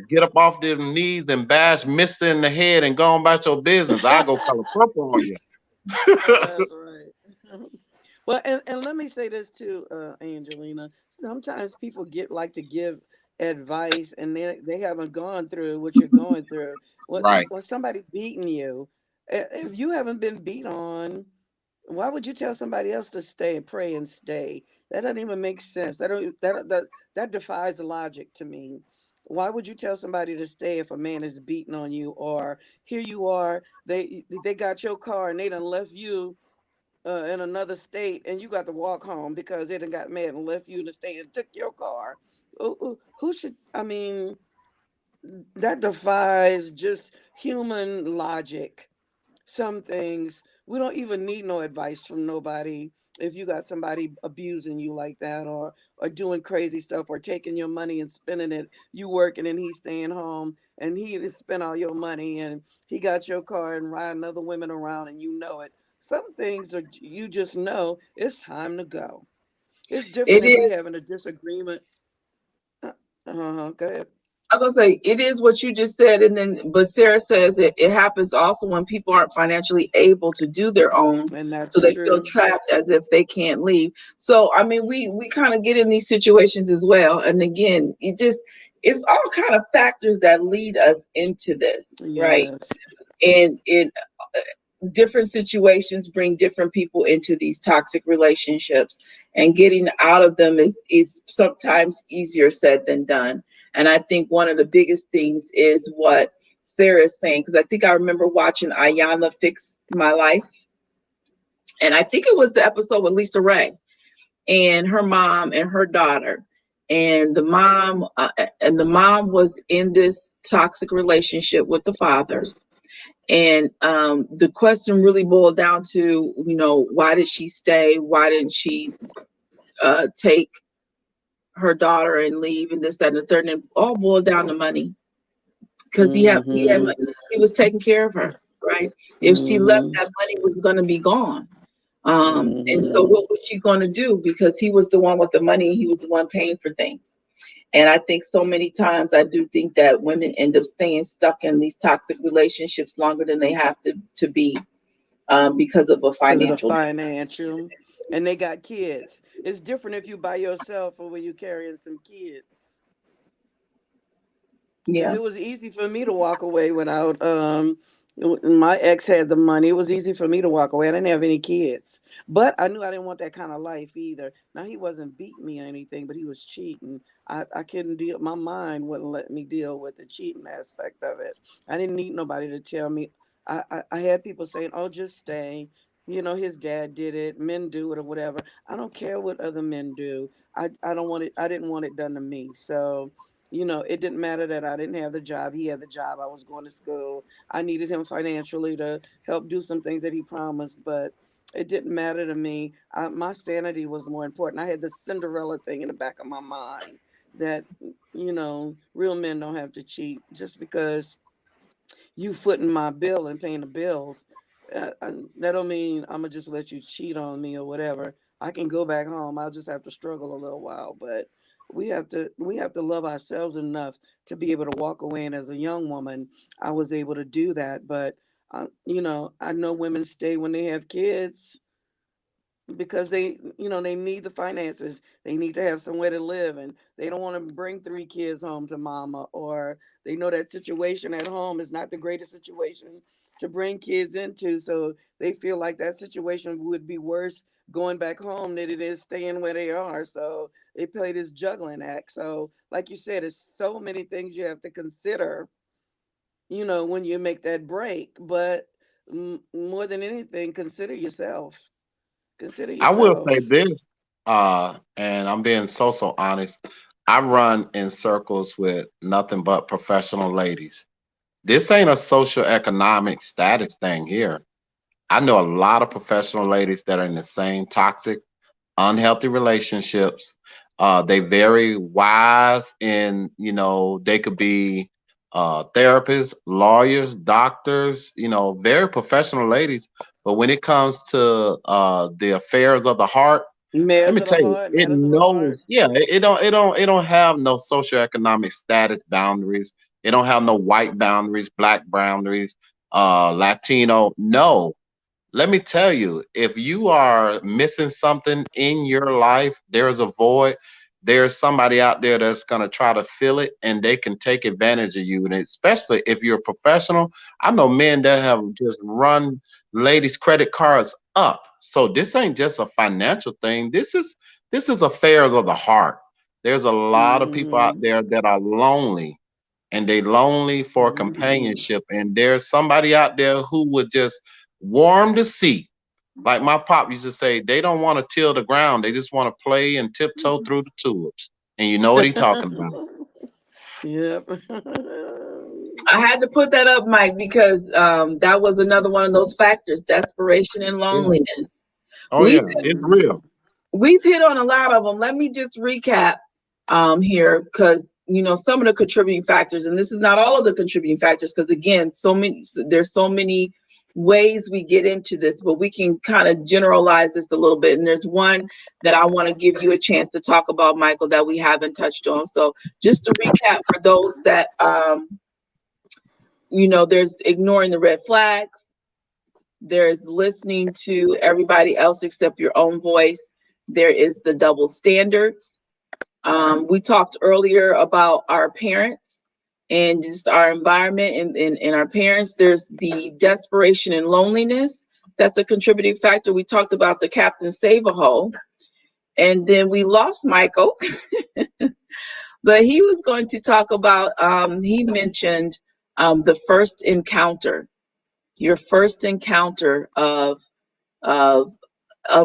get up off them knees and bash Mister in the head and go on about your business. I go color purple on you. That's right. Well, and let me say this too, Angelina. Sometimes people like to give advice, and they haven't gone through what you're going through. Right. When somebody beating you, if you haven't been beat on, why would you tell somebody else to stay and pray and stay? That doesn't even make sense. That defies logic to me. Why would you tell somebody to stay if a man is beating on you, or here you are, they got your car and they done left you in another state, and you got to walk home because they done got mad and left you in the state and took your car. Who should? I mean, that defies just human logic. Some things we don't even need no advice from nobody. if you got somebody abusing you like that, or doing crazy stuff, or taking your money and spending it, you working and he's staying home, and he just spent all your money, and he got your car and riding other women around, and you know it. Some things are, you just know it's time to go. It's It different if we is. having a disagreement. Go ahead. I'm gonna say it is what you just said, and then but Sarah says it happens also when people aren't financially able to do their own, And so that's they feel true. trapped as if they can't leave. So I mean, we kind of get in these situations as well, and again, it's all kind of factors that lead us into this, right? Yes. And it different situations bring different people into these toxic relationships, and getting out of them is sometimes easier said than done. And I think one of the biggest things is what Sarah is saying, because I think I remember watching Ayanna Fix My Life, and I think it was the episode with Lisa Ray and her mom and her daughter, and the mom was in this toxic relationship with the father. And the question really boiled down to, why did she stay? Why didn't she take her daughter and leave, and this, that, and the third? And it all boiled down to money, because Mm-hmm. he was taking care of her, right? If she left, Mm-hmm. that money was going to be gone. And so Mm-hmm. what was she going to do? Because he was the one with the money, he was the one paying for things. And I think so many times I do think that women end up staying stuck in these toxic relationships longer than they have to be, because of a Because of the financial. financial, and they got kids. It's different if you by yourself or when you carrying some kids. Because Yeah. it was easy for me to walk away without my ex had the money. It was easy for me to walk away. I didn't have any kids, but I knew I didn't want that kind of life either. Now, he wasn't beating me or anything, but he was cheating. I couldn't deal, my mind wouldn't let me deal with the cheating aspect of it. I didn't need nobody to tell me. I had people saying, oh, just stay, his dad did it, men do it, or whatever. I don't care what other men do. I don't want it. I didn't want it done to me. So, it didn't matter that I didn't have the job. He had the job. I was going to school. I needed him financially to help do some things that he promised, but it didn't matter to me. My sanity was more important. I had the Cinderella thing in the back of my mind that, real men don't have to cheat. Just because you footing my bill and paying the bills, that don't mean I'm gonna just let you cheat on me or whatever. I can go back home. I'll just have to struggle a little while, but we have to love ourselves enough to be able to walk away. And as a young woman, I was able to do that. But I know women stay when they have kids because they need the finances. They need to have somewhere to live, and they don't want to bring three kids home to mama, or they know that situation at home is not the greatest situation to bring kids into, so they feel like that situation would be worse going back home than it is staying where they are. So they play this juggling act. So like you said, it's so many things you have to consider, when you make that break. But more than anything, consider yourself. Consider I will say yourself. this, and I'm being so honest. I run in circles with nothing but professional ladies. This ain't a social economic status thing here. I know a lot of professional ladies that are in the same toxic, unhealthy relationships. They very wise in, they could be therapists, lawyers, doctors, very professional ladies. But when it comes to the affairs of the heart, let Matters me of the tell you, heart, it matters of the heart. knows. Yeah, it don't have no socioeconomic status boundaries. It don't have no white boundaries, black boundaries, Latino. No, let me tell you, if you are missing something in your life, there's a void. There's somebody out there that's going to try to fill it, and they can take advantage of you. And especially if you're a professional, I know men that have just run ladies' credit cards up. So this ain't just a financial thing. This is affairs of the heart. There's a lot of people out Hmm. there that are lonely, and they lonely for Hmm. companionship. And there's somebody out there who would just warm the seat. Like my pop used to say, they don't want to till the ground. They just want to play and tiptoe through the tulips. And you know what he talking about. Yep. I had to put that up, Mike, because that was another one of those factors: desperation and Yeah. loneliness. Oh We've yeah, it's real. we've hit on a lot of them. Let me just recap here, because some of the contributing factors, and this is not all of the contributing factors, because again, there's so many ways we get into this, but we can kind of generalize this a little bit. And there's one that I want to give you a chance to talk about, Michael, that we haven't touched on. So just to recap for those that there's ignoring the red flags, there's listening to everybody else except your own voice, there is the double standards. We talked earlier about our parents and just our environment and our parents. There's the desperation and loneliness. That's a contributing factor. We talked about the Captain Save-A-Hole. And then we lost Michael, but he was going to talk about, he mentioned the first encounter, your first encounter of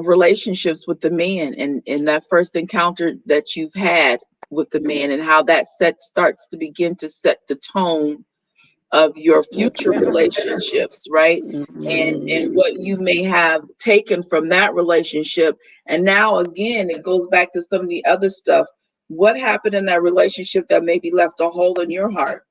relationships with the man, and that first encounter that you've had with the man, and how that starts to begin to set the tone of your future relationships, right? And what you may have taken from that relationship. And now again, it goes back to some of the other stuff. What happened in that relationship that maybe left a hole in your heart?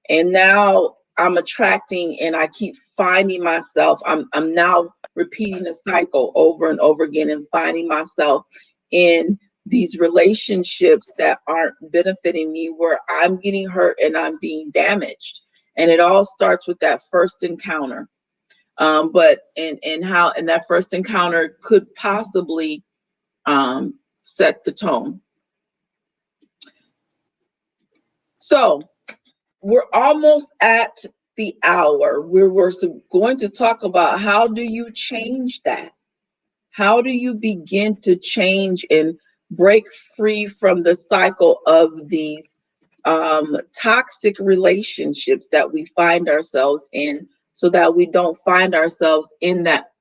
And now I'm attracting, and I keep finding myself. I'm now repeating the cycle over and over again, and finding myself in these relationships that aren't benefiting me, where I'm getting hurt and I'm being damaged. And it all starts with that first encounter. But that first encounter could possibly set the tone. So we're almost at the hour where we're going to talk about, how do you change that? How do you begin to change and break free from the cycle of these toxic relationships that we find ourselves in, so that we don't find ourselves in that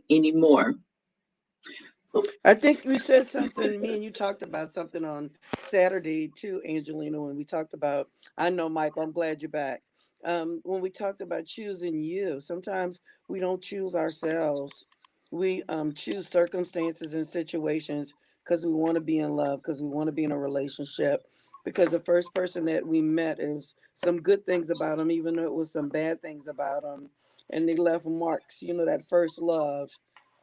anymore? I think we said something, me and you talked about something on Saturday too, Angelina, when we talked about, I know, Michael, I'm glad you're back. When we talked about choosing you, sometimes we don't choose ourselves. We choose circumstances and situations because we want to be in love, because we want to be in a relationship, because the first person that we met is some good things about them, even though it was some bad things about them. And they left marks, that first love,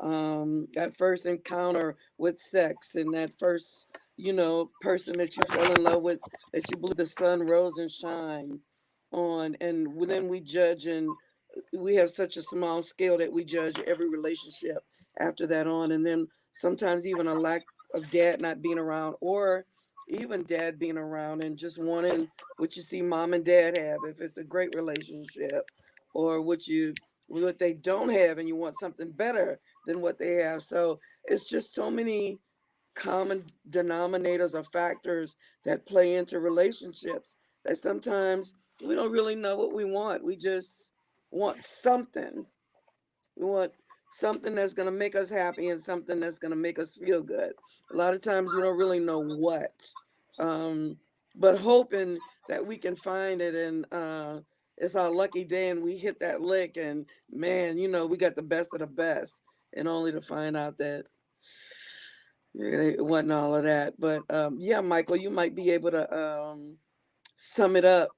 that first encounter with sex, and that first, person that you fell in love with, that you believe the sun rose and shine on. And then we judge, and we have such a small scale that we judge every relationship after that on. And then sometimes even a lack of dad not being around, or even dad being around, and just wanting what you see mom and dad have, if it's a great relationship, or what they don't have, and you want something better than what they have. So it's just so many common denominators or factors that play into relationships, that sometimes we don't really know what we want. We just want something. We want something that's going to make us happy, and something that's going to make us feel good. A lot of times we don't really know what, but hoping that we can find it, and it's our lucky day and we hit that lick, and man, we got the best of the best, and only to find out that it wasn't all of that. But yeah, Michael, you might be able to sum it up.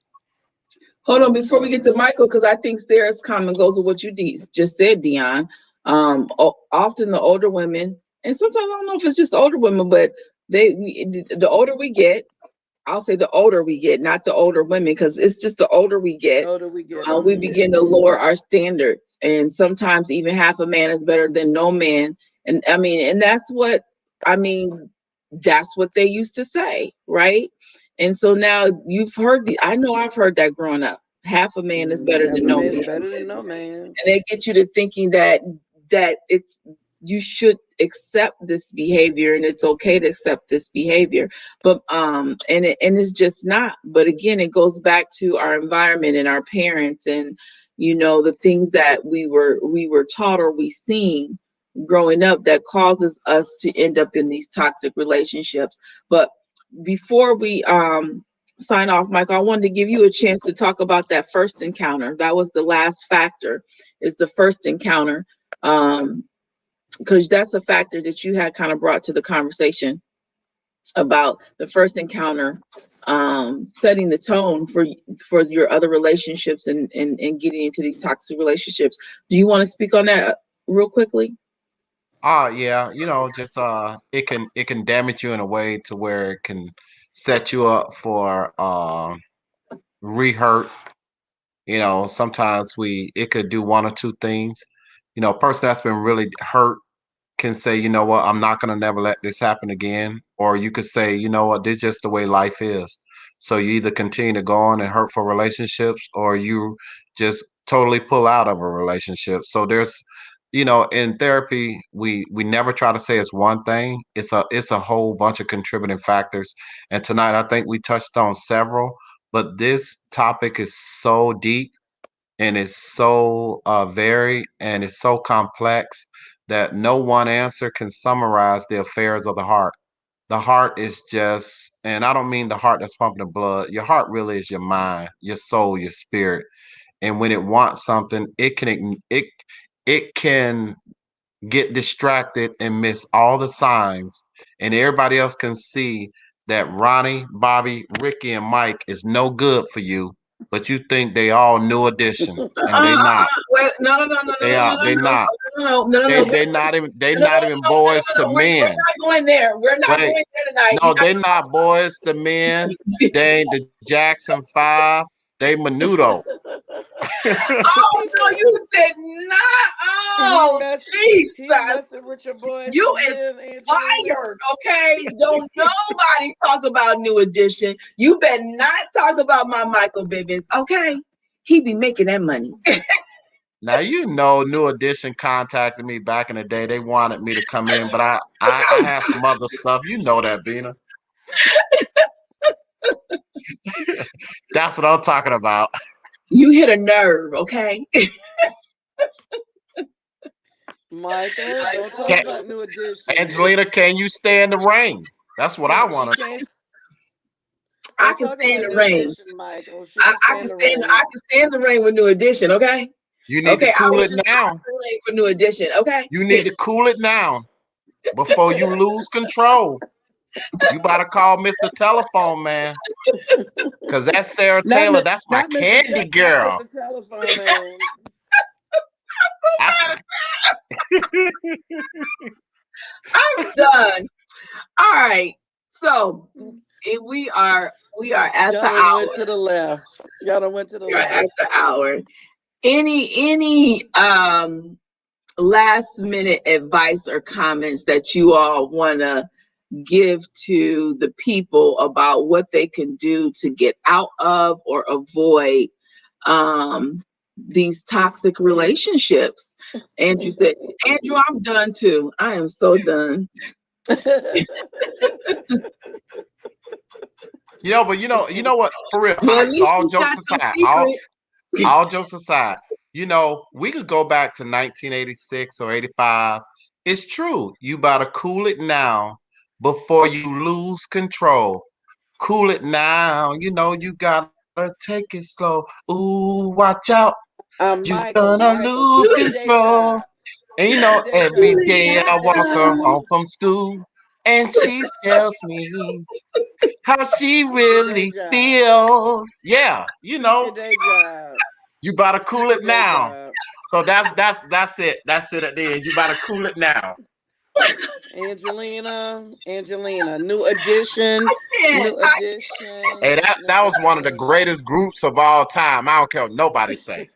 Hold on, before we get to Michael, because I think Sarah's comment goes with what you just said, Dion. Often the older women, and sometimes I don't know if it's just older women, but the older we get, I'll say the older we get, not the older women, because it's just the older we get, we begin to lower our standards. And sometimes even half a man is better than no man. And that's what they used to say, right? And so now I know I've heard that growing up. Half a man is better than no man. Better than no man. And they get you to thinking that you should accept this behavior, and it's okay to accept this behavior. But it's just not. But again, it goes back to our environment and our parents, and the things that we were taught or we seen growing up that causes us to end up in these toxic relationships. But before we sign off, Michael, I wanted to give you a chance to talk about that first encounter. That was the last factor, is the first encounter. because that's a factor that you had kind of brought to the conversation about the first encounter, setting the tone for your other relationships and getting into these toxic relationships. Do you want to speak on that real quickly? Yeah, just it can damage you in a way to where it can set you up for rehurt. Sometimes it could do one or two things. A person that's been really hurt can say, you know what, I'm not gonna never let this happen again. Or you could say, you know what, this is just the way life is. So you either continue to go on in hurtful relationships or you just totally pull out of a relationship. So there's, in therapy, we never try to say it's one thing. It's a whole bunch of contributing factors. And tonight I think we touched on several, but this topic is so deep and it's so varied and it's so complex that no one answer can summarize the affairs of the heart. The heart is just, and I don't mean the heart that's pumping the blood. Your heart really is your mind, your soul, your spirit. And when it wants something, it can get distracted and miss all the signs, and everybody else can see that Ronnie, Bobby, Ricky, and Mike is no good for you, but you think they all New Edition, and they not. Wait, no, no, no, no, no, They no, no, are. no, They not. no, no, no, no, They no, they not even. They no, no, not no, even no, no, boys to no. We're men. not going there. We're not Wait. going there tonight. No, they not boys to men. They ain't the Jackson Five. They Menudo. Oh no, you did not. Oh He Jesus, messing with your boys you to is men, Angelina. fired. Okay, don't nobody talk about New Edition. You better not talk about my Michael Bivins. Okay, he be making that money. Now New Edition contacted me back in the day. They wanted me to come in, but I had some other stuff. You know that, Bina. That's what I'm talking about. You hit a nerve. Okay. Michael, don't talk Can, about New Edition. Angelina, can you stay in the rain? That's what I want She to. can't. I Don't can talk stay in about the New rain. Edition, Michael. She can stay in the rain. I can stay in the rain with New Edition. Okay. You need to Okay. I cool was it just now. waiting for New Edition. Okay. You need to cool it now before you lose control. You better call Mr. Telephone Man, cause that's Sarah Not, Taylor. That's my not candy Not girl. Mr. Telephone Man. I, I'm done. All right. So we are at the Y'all done hour. went to the left. Y'all done went to the We are at left. the hour. Any last minute advice or comments that you all want to give to the people about what they can do to get out of or avoid these toxic relationships? Andrew said, Andrew, I'm done too. I am so done. but you know what? For real. Well, at So least all you got jokes some aside, secret. all jokes aside, we could go back to 1986 or 85. It's true. You better cool it now before you lose control. Cool it now. You gotta take it slow. Ooh, watch out. You gonna Michael, lose keep your day control. job. And Keep your day every job. day I Keep your walk day her job. home from school, and she tells me how she Keep your day really job. feels. Yeah, Keep your day job. you better cool Keep your it day now. job. So that's it. That's it at the end. You better cool it now. Angelina, New Edition, New Edition, Hey, that New that was one of the Edition. greatest groups of all time. I don't care what nobody say.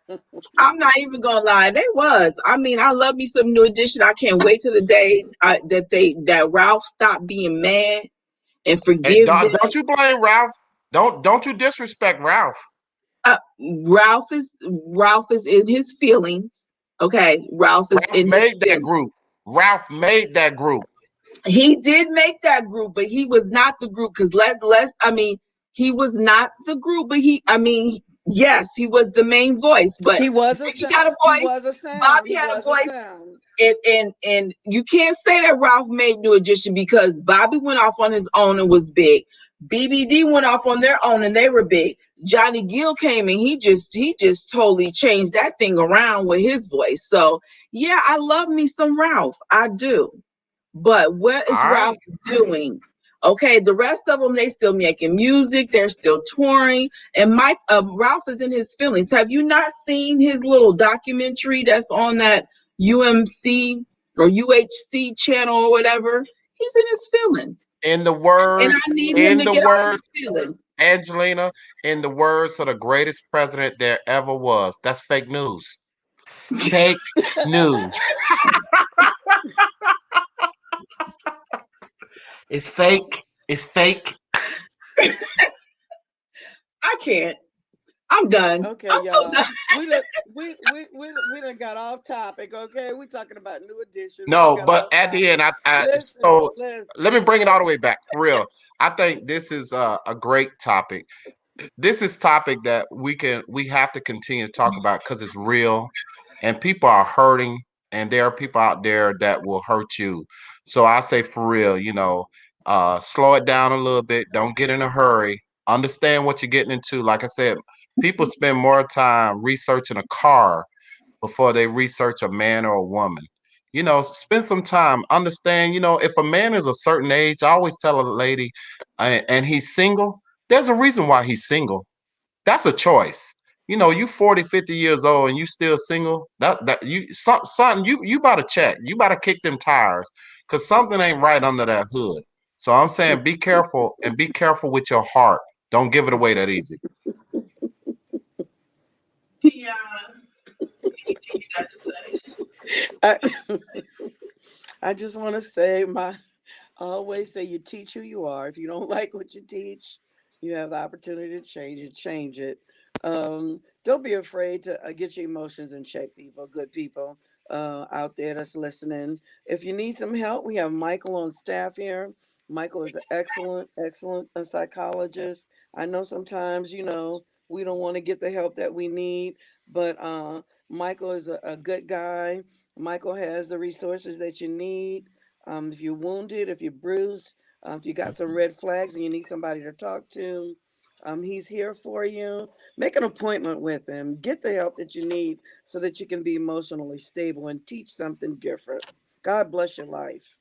I'm not even gonna lie, they was. I mean, I love me some New Edition. I can't wait till the day that Ralph stopped being mad and Hey, forgive them. don't you blame Ralph. Don't you disrespect Ralph. Uh, Ralph is in his feelings. Okay, Ralph is Ralph in his made that feelings. group. Ralph made that group. He did make that group, but he was not the group. Because I mean, he was not the group, but yes, he was the main voice. But He was a Ricky sound. got a He voice. was a sound. Bobby He had a was a voice. sound. And you can't say that Ralph made New Edition because Bobby went off on his own and was big. BBD went off on their own and they were big. Johnny Gill came and he just totally changed that thing around with his voice. So yeah, I love me some Ralph. I do. But what is All right. Ralph doing? Okay, the rest of them, they still making music, they're still touring, and Ralph is in his feelings. Have you not seen his little documentary that's on that UMC or UHC channel or whatever? He's in his feelings, In the and words, I need him in to the get out of words, his feelings. Angelina, in the words of the greatest president there ever was. That's fake news. Fake news. It's fake. It's fake. I can't. I'm done. Okay, I'm so y'all. done. We done got off topic. Okay, we talking about New Edition. We No, got but off at the topic. end, Listen, so listen, let me bring it all the listen. way back for real. I think this is a great topic. This is topic that we have to continue to talk about because it's real, and people are hurting, and there are people out there that will hurt you. So I say for real, slow it down a little bit. Don't get in a hurry. Understand what you're getting into. Like I said, people spend more time researching a car before they research a man or a woman. Spend some time. Understand, if a man is a certain age, I always tell a lady, and he's single, there's a reason why he's single. That's a choice. You 40, 50 years old and you still single, that something you about to check. You about to kick them tires because something ain't right under that hood. So I'm saying be careful and be careful with your heart. Don't give it away that easy. Tia, anything you got to say? I, I just want to say I always say you teach who you are. If you don't like what you teach, you have the opportunity to change it. Change it. Don't be afraid to get your emotions in check, people. Good people out there that's listening. If you need some help, we have Michael on staff here. Michael is an excellent psychologist. I know sometimes, we don't want to get the help that we need, but Michael is a good guy. Michael has the resources that you need. If you're wounded, if you're bruised, if you got some red flags and you need somebody to talk to, he's here for you. Make an appointment with him. Get the help that you need so that you can be emotionally stable and teach something different. God bless your life.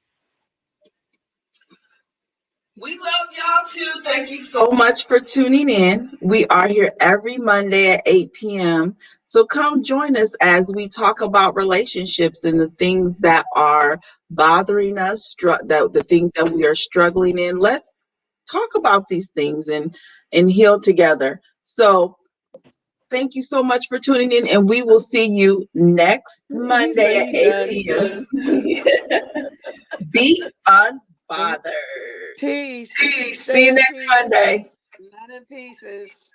We love y'all too. Thank you so much for tuning in. We are here every Monday at 8 p.m. So come join us as we talk about relationships and the things that are bothering us, the things that we are struggling in. Let's talk about these things and heal together. So thank you so much for tuning in, and we will see you next He said Monday at he 8 done p.m. too. Be unbothered. Peace. See Stay you in next peace. Monday. Not in pieces.